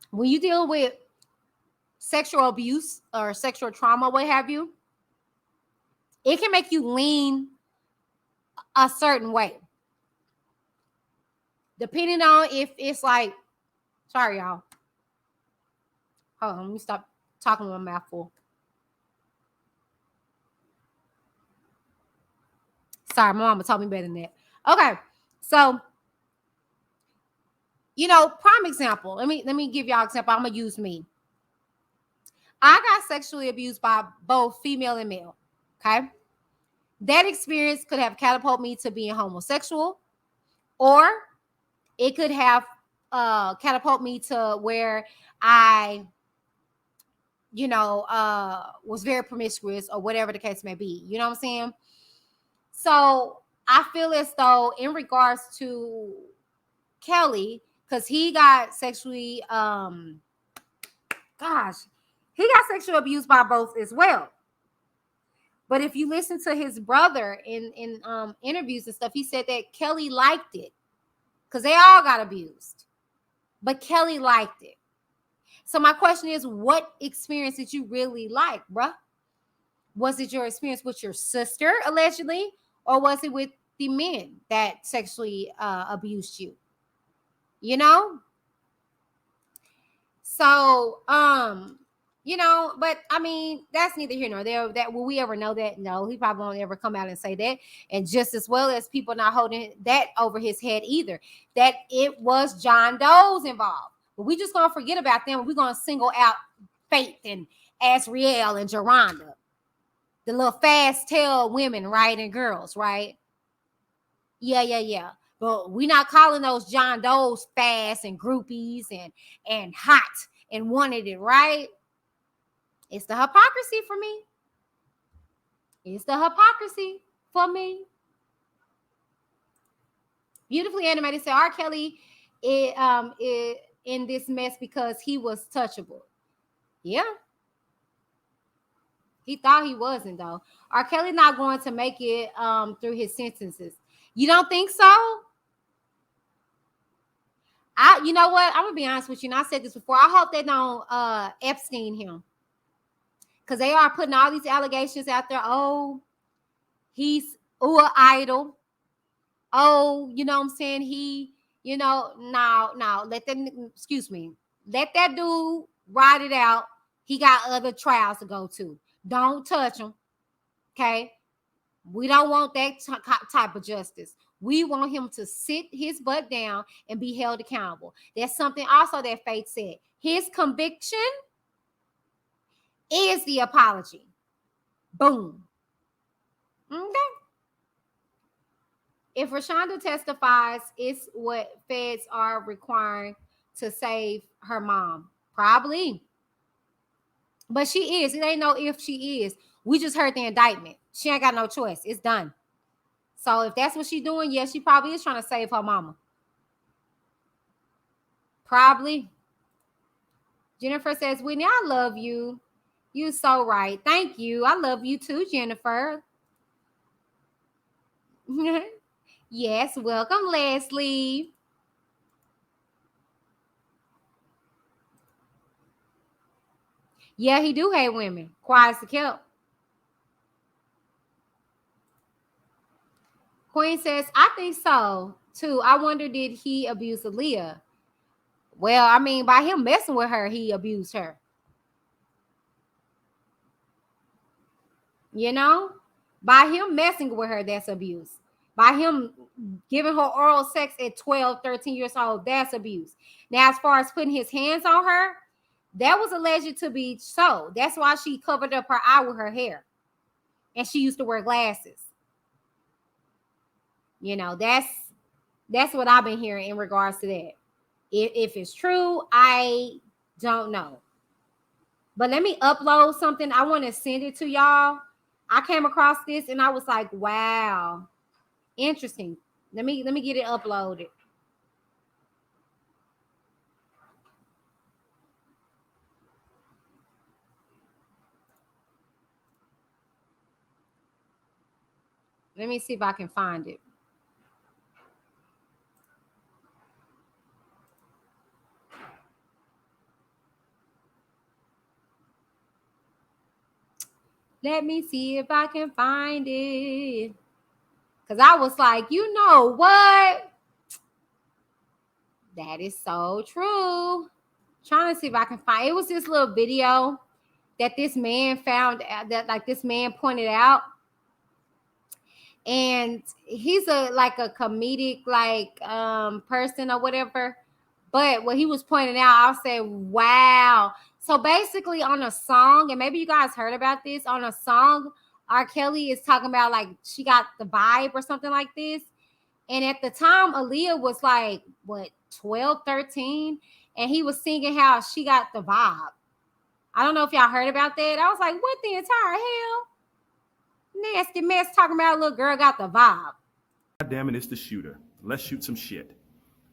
When you deal with sexual abuse or sexual trauma, what have you, it can make you lean a certain way. Depending on if it's like, sorry, y'all. Hold on, let me stop talking with my mouth full. Sorry, my mama told me better than that. Okay, so prime example. Let me give y'all an example. I'm gonna use me. I got sexually abused by both female and male. Okay, that experience could have catapulted me to being homosexual, or it could have catapulted me to where I, was very promiscuous or whatever the case may be. You know what I'm saying? So I feel as though in regards to Kelly, because he got sexually, he got sexually abused by both as well. But if you listen to his brother in interviews and stuff, he said that Kelly liked it because they all got abused. But Kelly liked it. So my question is, what experience did you really like, bruh? Was it your experience with your sister, allegedly? Or was it with the men that sexually abused you? So, but I mean, that's neither here nor there. That will we ever know that? No, he probably won't ever come out and say that. And just as well as people not holding that over his head either, that it was John Doe's involved. But we just gonna forget about them. We're gonna single out Faith and Asriel and Geronda, the little fast tail women, right, and girls, right? Yeah. But we're not calling those John Doe's fast and groupies and hot and wanted it, right? It's the hypocrisy for me. It's the hypocrisy for me. Beautifully Animated said R. Kelly is in this mess because he was touchable. Yeah. He thought he wasn't, though. R. Kelly not going to make it through his sentences. You don't think so? You know what? I'm gonna be honest with you, and I said this before. I hope they don't Epstein him, because they are putting all these allegations out there. Oh, he's an idol. Oh, you know what I'm saying? He, now let them. Excuse me. Let that dude ride it out. He got other trials to go to. Don't touch him. Okay. We don't want that type of justice. We want him to sit his butt down and be held accountable. That's something also that Faith said. His conviction is the apology. Boom. Okay. If Rashonda testifies, it's what feds are requiring to save her mom. Probably. But she is. It ain't no if she is. We just heard the indictment. She ain't got no choice. It's done. So if that's what she's doing, yeah, she probably is trying to save her mama. Probably. Jennifer says, Whitney, I love you. You're so right. Thank you. I love you too, Jennifer. Yes, welcome, Leslie. Yeah, he do hate women. Quiet as the kept. Queen says, I think so, too. I wonder, did he abuse Aaliyah? Well, I mean, by him messing with her, he abused her. You know? By him messing with her, that's abuse. By him giving her oral sex at 12, 13 years old, that's abuse. Now, as far as putting his hands on her, that was alleged to be so. That's why she covered up her eye with her hair. And she used to wear glasses. You know, that's what I've been hearing in regards to that. If it's true, I don't know. But let me upload something. I want to send it to y'all. I came across this and I was like, wow. Interesting. Let me get it uploaded. Let me see if I can find it. Let me see if I can find it. Because I was like, you know what? That is so true. Trying to see if I can find it. It was this little video that this man found, that like this man pointed out. And he's a comedic person or whatever. But what he was pointing out, I said, wow. So basically on a song, and maybe you guys heard about this, on a song, R. Kelly is talking about like she got the vibe or something like this. And at the time, Aaliyah was like, what, 12, 13? And he was singing how she got the vibe. I don't know if y'all heard about that. I was like, what the entire hell? Nasty mess talking about a little girl got the vibe. God damn it, it's the shooter. Let's shoot some shit.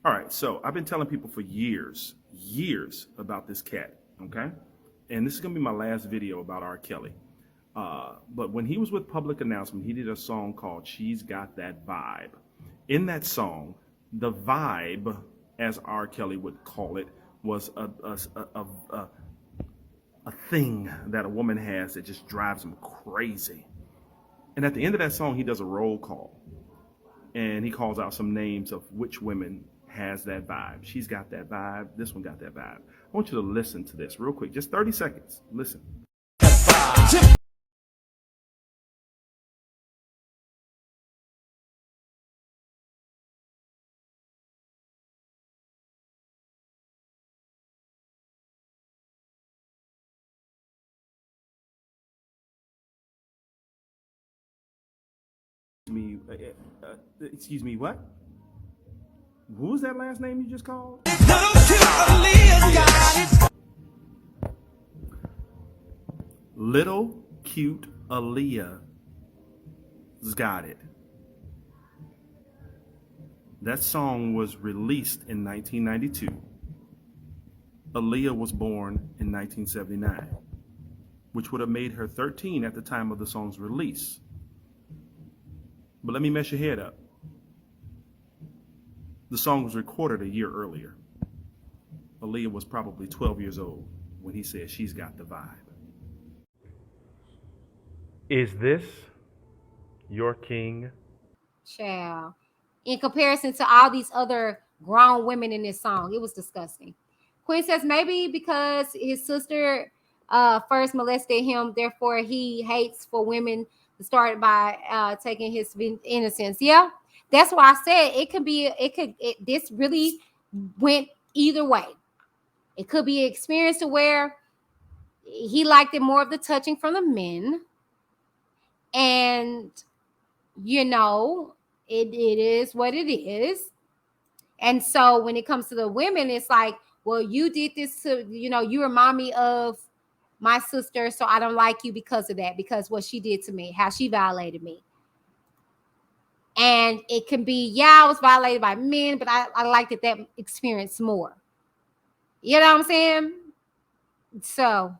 All right, so I've been telling people for years about this cat, okay? And this is gonna be my last video about R. Kelly. But when he was with Public Announcement, he did a song called She's Got That Vibe. In that song, the vibe, as R. Kelly would call it, was a thing that a woman has that just drives him crazy. And at the end of that song, he does a roll call. And he calls out some names of which women has that vibe. She's got that vibe. This one got that vibe. I want you to listen to this real quick. Just 30 seconds. Listen. Excuse me, what? Who was that last name you just called? Little Cute Aaliyah's Got It. That song was released in 1992. Aaliyah was born in 1979, which would have made her 13 at the time of the song's release. But let me mess your head up. The song was recorded a year earlier. Aaliyah was probably 12 years old when he said she's got the vibe. Is this your king? Child. In comparison to all these other grown women in this song, it was disgusting. Queen says maybe because his sister first molested him, therefore he hates for women to start by taking his innocence. Yeah, that's why I said it could be. This really went either way. It could be an experience to where he liked it more of the touching from the men, and you know, it is what it is. And so when it comes to the women, it's like, well, you did this to, you remind me of my sister, so I don't like you because of that, because what she did to me, how she violated me. And it can be, yeah, I was violated by men, but I liked that experience more. You know what I'm saying? So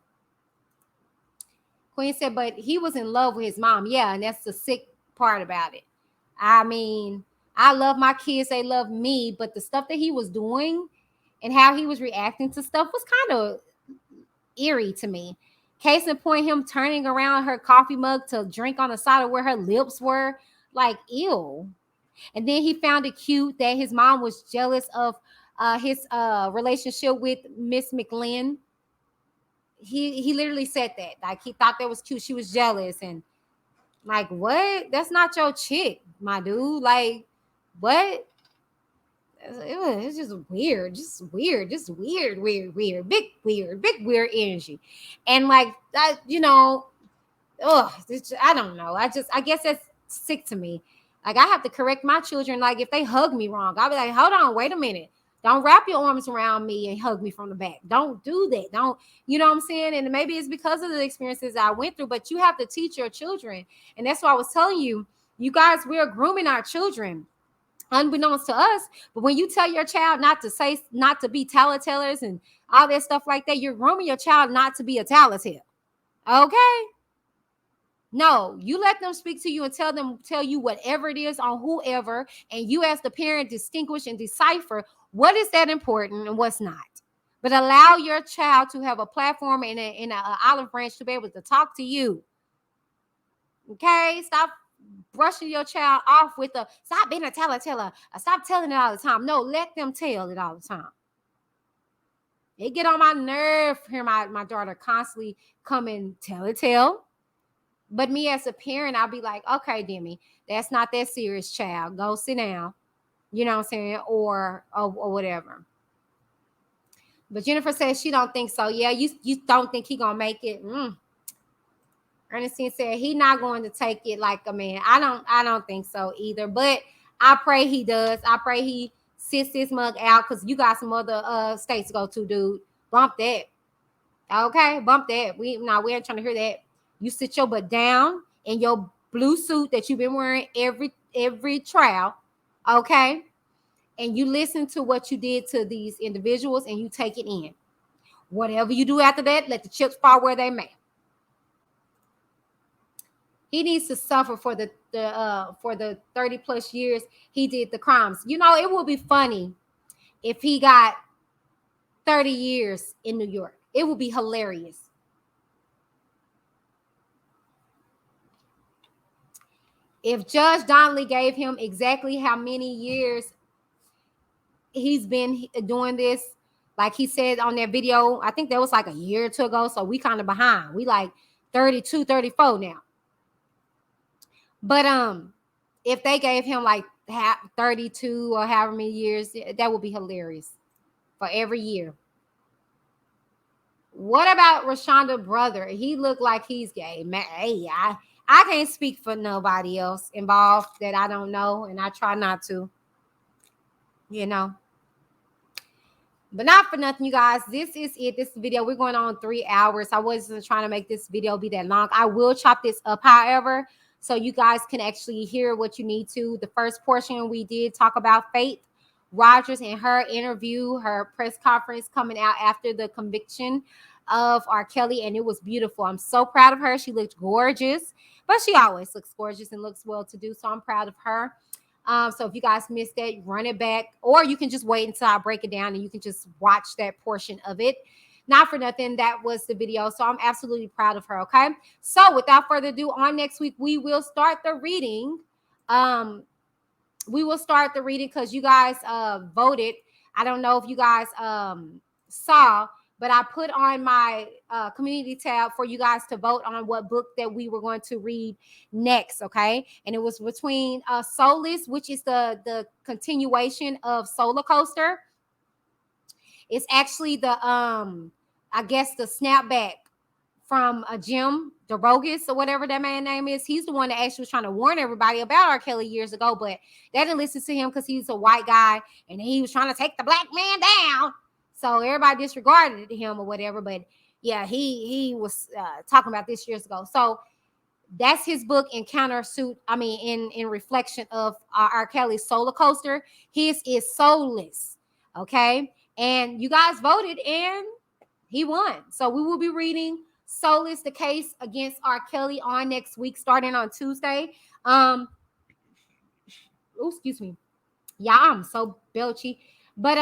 Queen said, but he was in love with his mom. Yeah, and that's the sick part about it. I mean, I love my kids, they love me, but the stuff that he was doing and how he was reacting to stuff was kind of eerie to me. Case in point, him turning around her coffee mug to drink on the side of where her lips were, like, ew. And then he found it cute that his mom was jealous of his relationship with Miss McLean. He literally said that. Like, he thought that was cute. She was jealous. And like, what? That's not your chick, my dude. Like, what? It's just weird, big weird energy. And like that, I don't know. I guess that's sick to me. Like, I have to correct my children. Like, if they hug me wrong, I'll be like, hold on, wait a minute. Don't wrap your arms around me and hug me from the back. Don't do that. Don't, you know what I'm saying? And maybe it's because of the experiences I went through, but you have to teach your children. And that's why I was telling you, you guys, we're grooming our children unbeknownst to us. But when you tell your child not to be tattletellers and all that stuff like that, you're grooming your child not to be a tattletale. Okay? No, you let them speak to you and tell you whatever it is on whoever, and you as the parent distinguish and decipher what is that important and what's not. But allow your child to have a platform and an olive branch to be able to talk to you. Okay? Stop brushing your child off with stop being a teller. Stop telling it all the time. No, let them tell it all the time. It get on my nerve hear my daughter constantly come and tell. But me as a parent, I'll be like, okay, Demi, that's not that serious, child. Go sit down. You know what I'm saying? Or whatever. But Jennifer says she don't think so. Yeah, you don't think he gonna make it. Ernestine said he not going to take it like a man. I don't think so either. But I pray he does. I pray he sits this mug out, because you got some other states to go to, dude. Bump that. Okay, bump that. We ain't trying to hear that. You sit your butt down in your blue suit that you've been wearing every trial, okay? And you listen to what you did to these individuals and you take it in. Whatever you do after that, let the chips fall where they may. He needs to suffer for the 30 plus years he did the crimes. It would be funny if he got 30 years in New York. It would be hilarious. If Judge Donnelly gave him exactly how many years he's been doing this, like he said on that video, I think that was like a year or two ago, so we kind of behind. We like 32, 34 now. But if they gave him like 32 or however many years, that would be hilarious for every year. What about Rashonda's brother? He looked like he's gay. Man, hey, I can't speak for nobody else involved that I don't know, and I try not to, But not for nothing, you guys. This is it. This video, we're going on 3 hours. I wasn't trying to make this video be that long. I will chop this up, however, so you guys can actually hear what you need to. The first portion, we did talk about Faith Rogers and her interview, her press conference coming out after the conviction of R. Kelly, and it was beautiful. I'm so proud of her. She looked gorgeous, but she always looks gorgeous and looks well-to-do, so I'm proud of her. So if you guys missed that, run it back, or you can just wait until I break it down and you can just watch that portion of it. Not for nothing, that was the video. So I'm absolutely proud of her. Okay. So without further ado, on next week, we will start the reading. We will start the reading because you guys voted. I don't know if you guys saw, but I put on my community tab for you guys to vote on what book that we were going to read next, okay? And it was between Soulless, which is the continuation of Solar Coaster. It's actually the, I guess, the snapback from Jim DeRogas or whatever that man's name is. He's the one that actually was trying to warn everybody about R. Kelly years ago, but they didn't listen to him because he's a white guy and he was trying to take the black man down. So everybody disregarded him or whatever. But yeah, he was talking about this years ago. So that's his book in in reflection of R. Kelly's Solar Coaster. His is Soulless. Okay. And you guys voted and he won. So we will be reading Soulless, the case against R. Kelly, on next week, starting on Tuesday. Excuse me. Yeah, I'm so belchy. But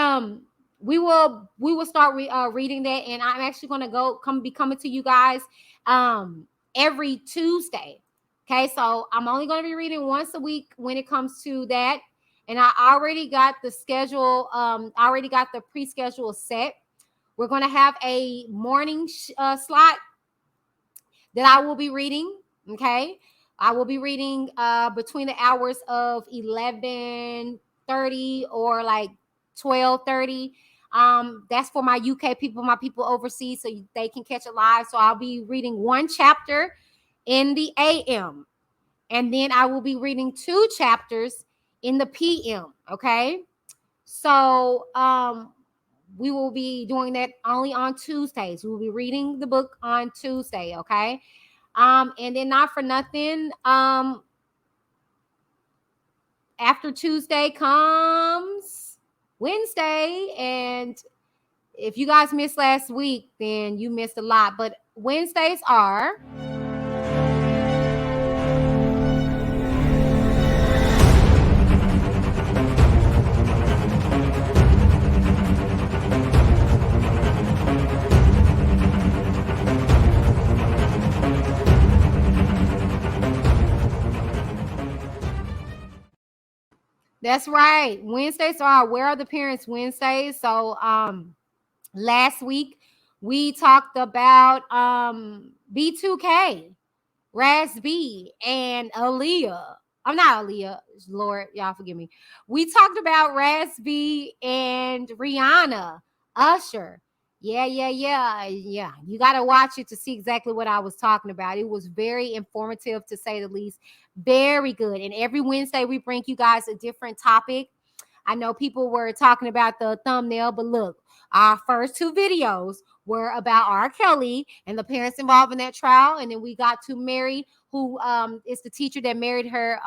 we will start reading that, and I'm actually going to be coming to you guys every Tuesday. Okay, so I'm only going to be reading once a week when it comes to that, and I already got the schedule. Already got the pre-schedule set. We're going to have a morning slot that I will be reading. Okay, I will be reading between the hours of 11:30 or like 12:30. That's for my UK people, my people overseas, so they can catch it live. So I'll be reading one chapter in the AM, and then I will be reading 2 chapters in the PM. Okay, so we will be doing that only on Tuesdays. We will be reading the book on Tuesday. Okay, and then not for nothing, after Tuesday comes Wednesday, and if you guys missed last week, then you missed a lot. But Wednesdays are That's right. Wednesdays are Where Are the Parents Wednesdays. So last week we talked about B2K, Raz B, and Aaliyah. I'm not Aaliyah. Lord, y'all forgive me. We talked about Raz B and Rihanna, Usher. Yeah. You got to watch it to see exactly what I was talking about. It was very informative, to say the least. Very good. And every Wednesday we bring you guys a different topic. I know people were talking about the thumbnail, but look, our first 2 videos were about R. Kelly and the parents involved in that trial. And then we got to Mary, who is the teacher that married her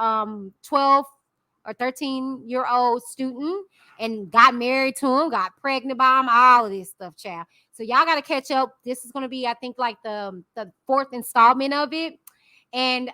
12 or 13-year-old student and got married to him, got pregnant by him, all of this stuff, child. So y'all got to catch up. This is going to be, I think, like the 4th installment of it. And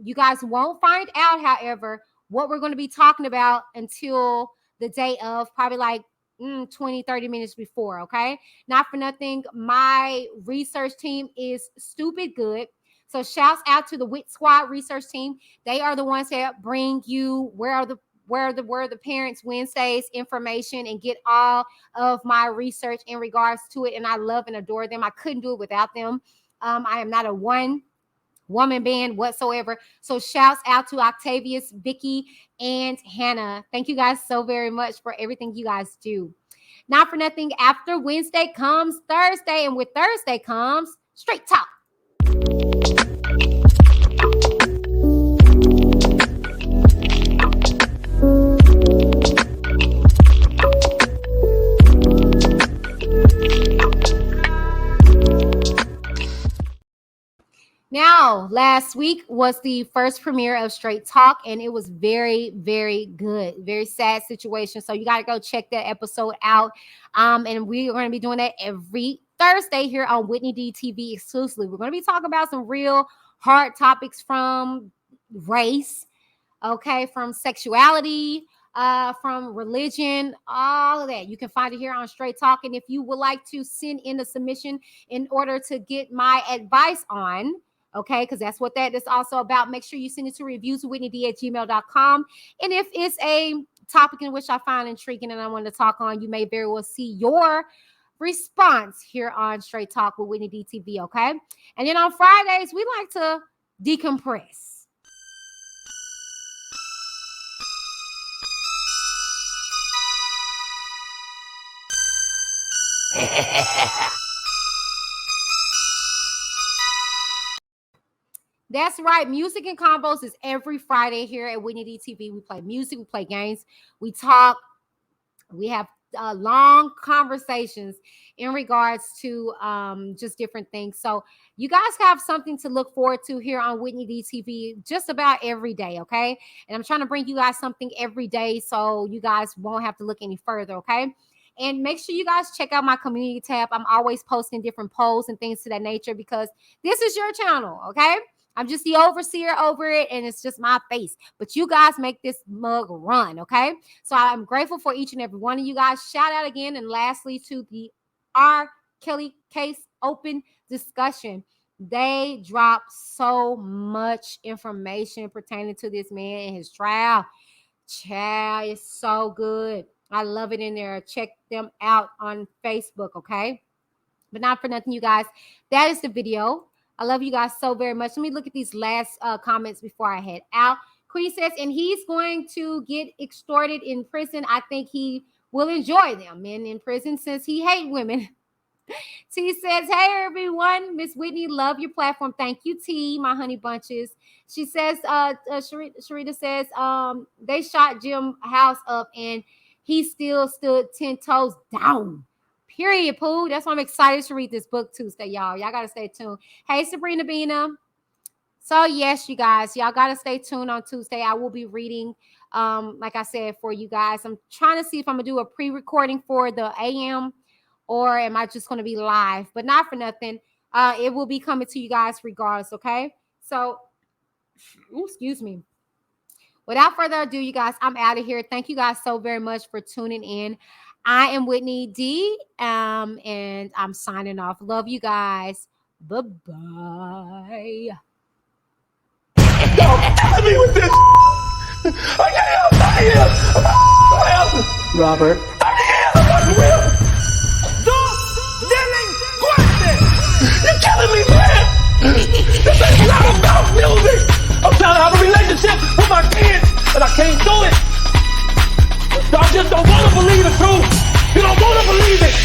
you guys won't find out, however, what we're going to be talking about until the day of, probably like 20-30 minutes before. Okay, not for nothing, my research team is stupid good. So shouts out to the Wit Squad research team. They are the ones that bring you Where Are the Parents Wednesdays information and get all of my research in regards to it. And I love and adore them. I couldn't do it without them. I am not a one-woman band whatsoever. So shouts out to Octavius, Vicky, and Hannah. Thank you guys so very much for everything you guys do. Not for nothing, after Wednesday comes Thursday, and with Thursday comes Straight Talk. Now, last week was the first premiere of Straight Talk, and it was very, very good. Very sad situation. So you got to go check that episode out. And we're going to be doing that every Thursday here on Whitney D TV exclusively. We're going to be talking about some real hard topics from race, okay, from sexuality, from religion, all of that. You can find it here on Straight Talk. And if you would like to send in a submission in order to get my advice on, okay, because that's what that is also about, make sure you send it to reviewswithwhitneyd@gmail.com. And if it's a topic in which I find intriguing and I want to talk on, you may very well see your response here on Straight Talk with Whitney D TV, okay? And then on Fridays, we like to decompress. That's right. Music and Combos is every Friday here at Whitney D TV. We play music, we play games, we talk, we have long conversations in regards to just different things. So you guys have something to look forward to here on Whitney D TV just about every day, okay? And I'm trying to bring you guys something every day so you guys won't have to look any further, okay? And make sure you guys check out my community tab. I'm always posting different polls and things to that nature because this is your channel, okay? I'm just the overseer over it, and it's just my face. But you guys make this mug run, okay? So I'm grateful for each and every one of you guys. Shout out again. And lastly, to the R. Kelly case open discussion. They dropped so much information pertaining to this man and his trial. Child, it's so good. I love it in there. Check them out on Facebook, okay? But not for nothing, you guys. That is the video. I love you guys so very much. Let me look at these last comments before I head out. Queen says, and he's going to get extorted in prison. I think he will enjoy them. Men in prison since he hates women. T says, hey, everyone. Miss Whitney, love your platform. Thank you, T, my honey bunches. She says, Sharita says, they shot Jim House up and he still stood 10 toes down. Period, Pooh. That's why I'm excited to read this book Tuesday, y'all. Y'all got to stay tuned. Hey, Sabrina Bina. So, yes, you guys, y'all got to stay tuned on Tuesday. I will be reading, like I said, for you guys. I'm trying to see if I'm going to do a pre-recording for the AM or am I just going to be live? But not for nothing. It will be coming to you guys regardless, okay? So, excuse me. Without further ado, you guys, I'm out of here. Thank you guys so very much for tuning in. I am Whitney D, and I'm signing off. Love you guys. Bye-bye. Don't tell me with this. I can't. Robert. You're killing me, man. This ain't not about music. I'm trying to have a relationship with my kids, and I can't do it. Y'all just don't want to believe the truth. You don't want to believe it.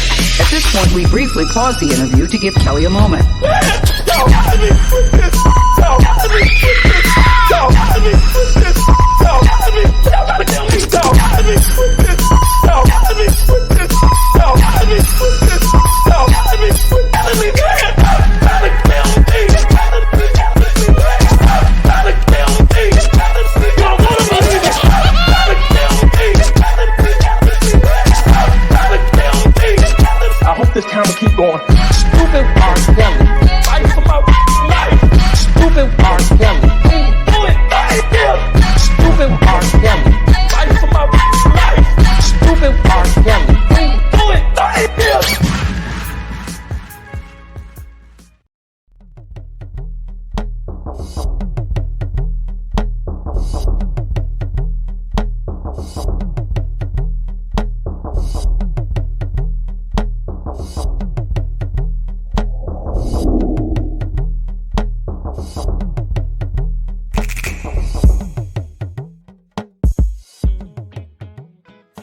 At this point, we briefly pause the interview to give Kelly a moment. Man, y'all got me with this. Y'all got me with this. Y'all got me with this. Y'all got me. Y'all gotta kill me. Y'all got me with this. Y'all got me with this. Y'all got me with this. Y'all got me with telling me, man. Gotta kill me. Gotta kill me. Gotta kill me. You don't wanna believe it. Gotta kill me. Gotta kill me. I hope this camera keep going.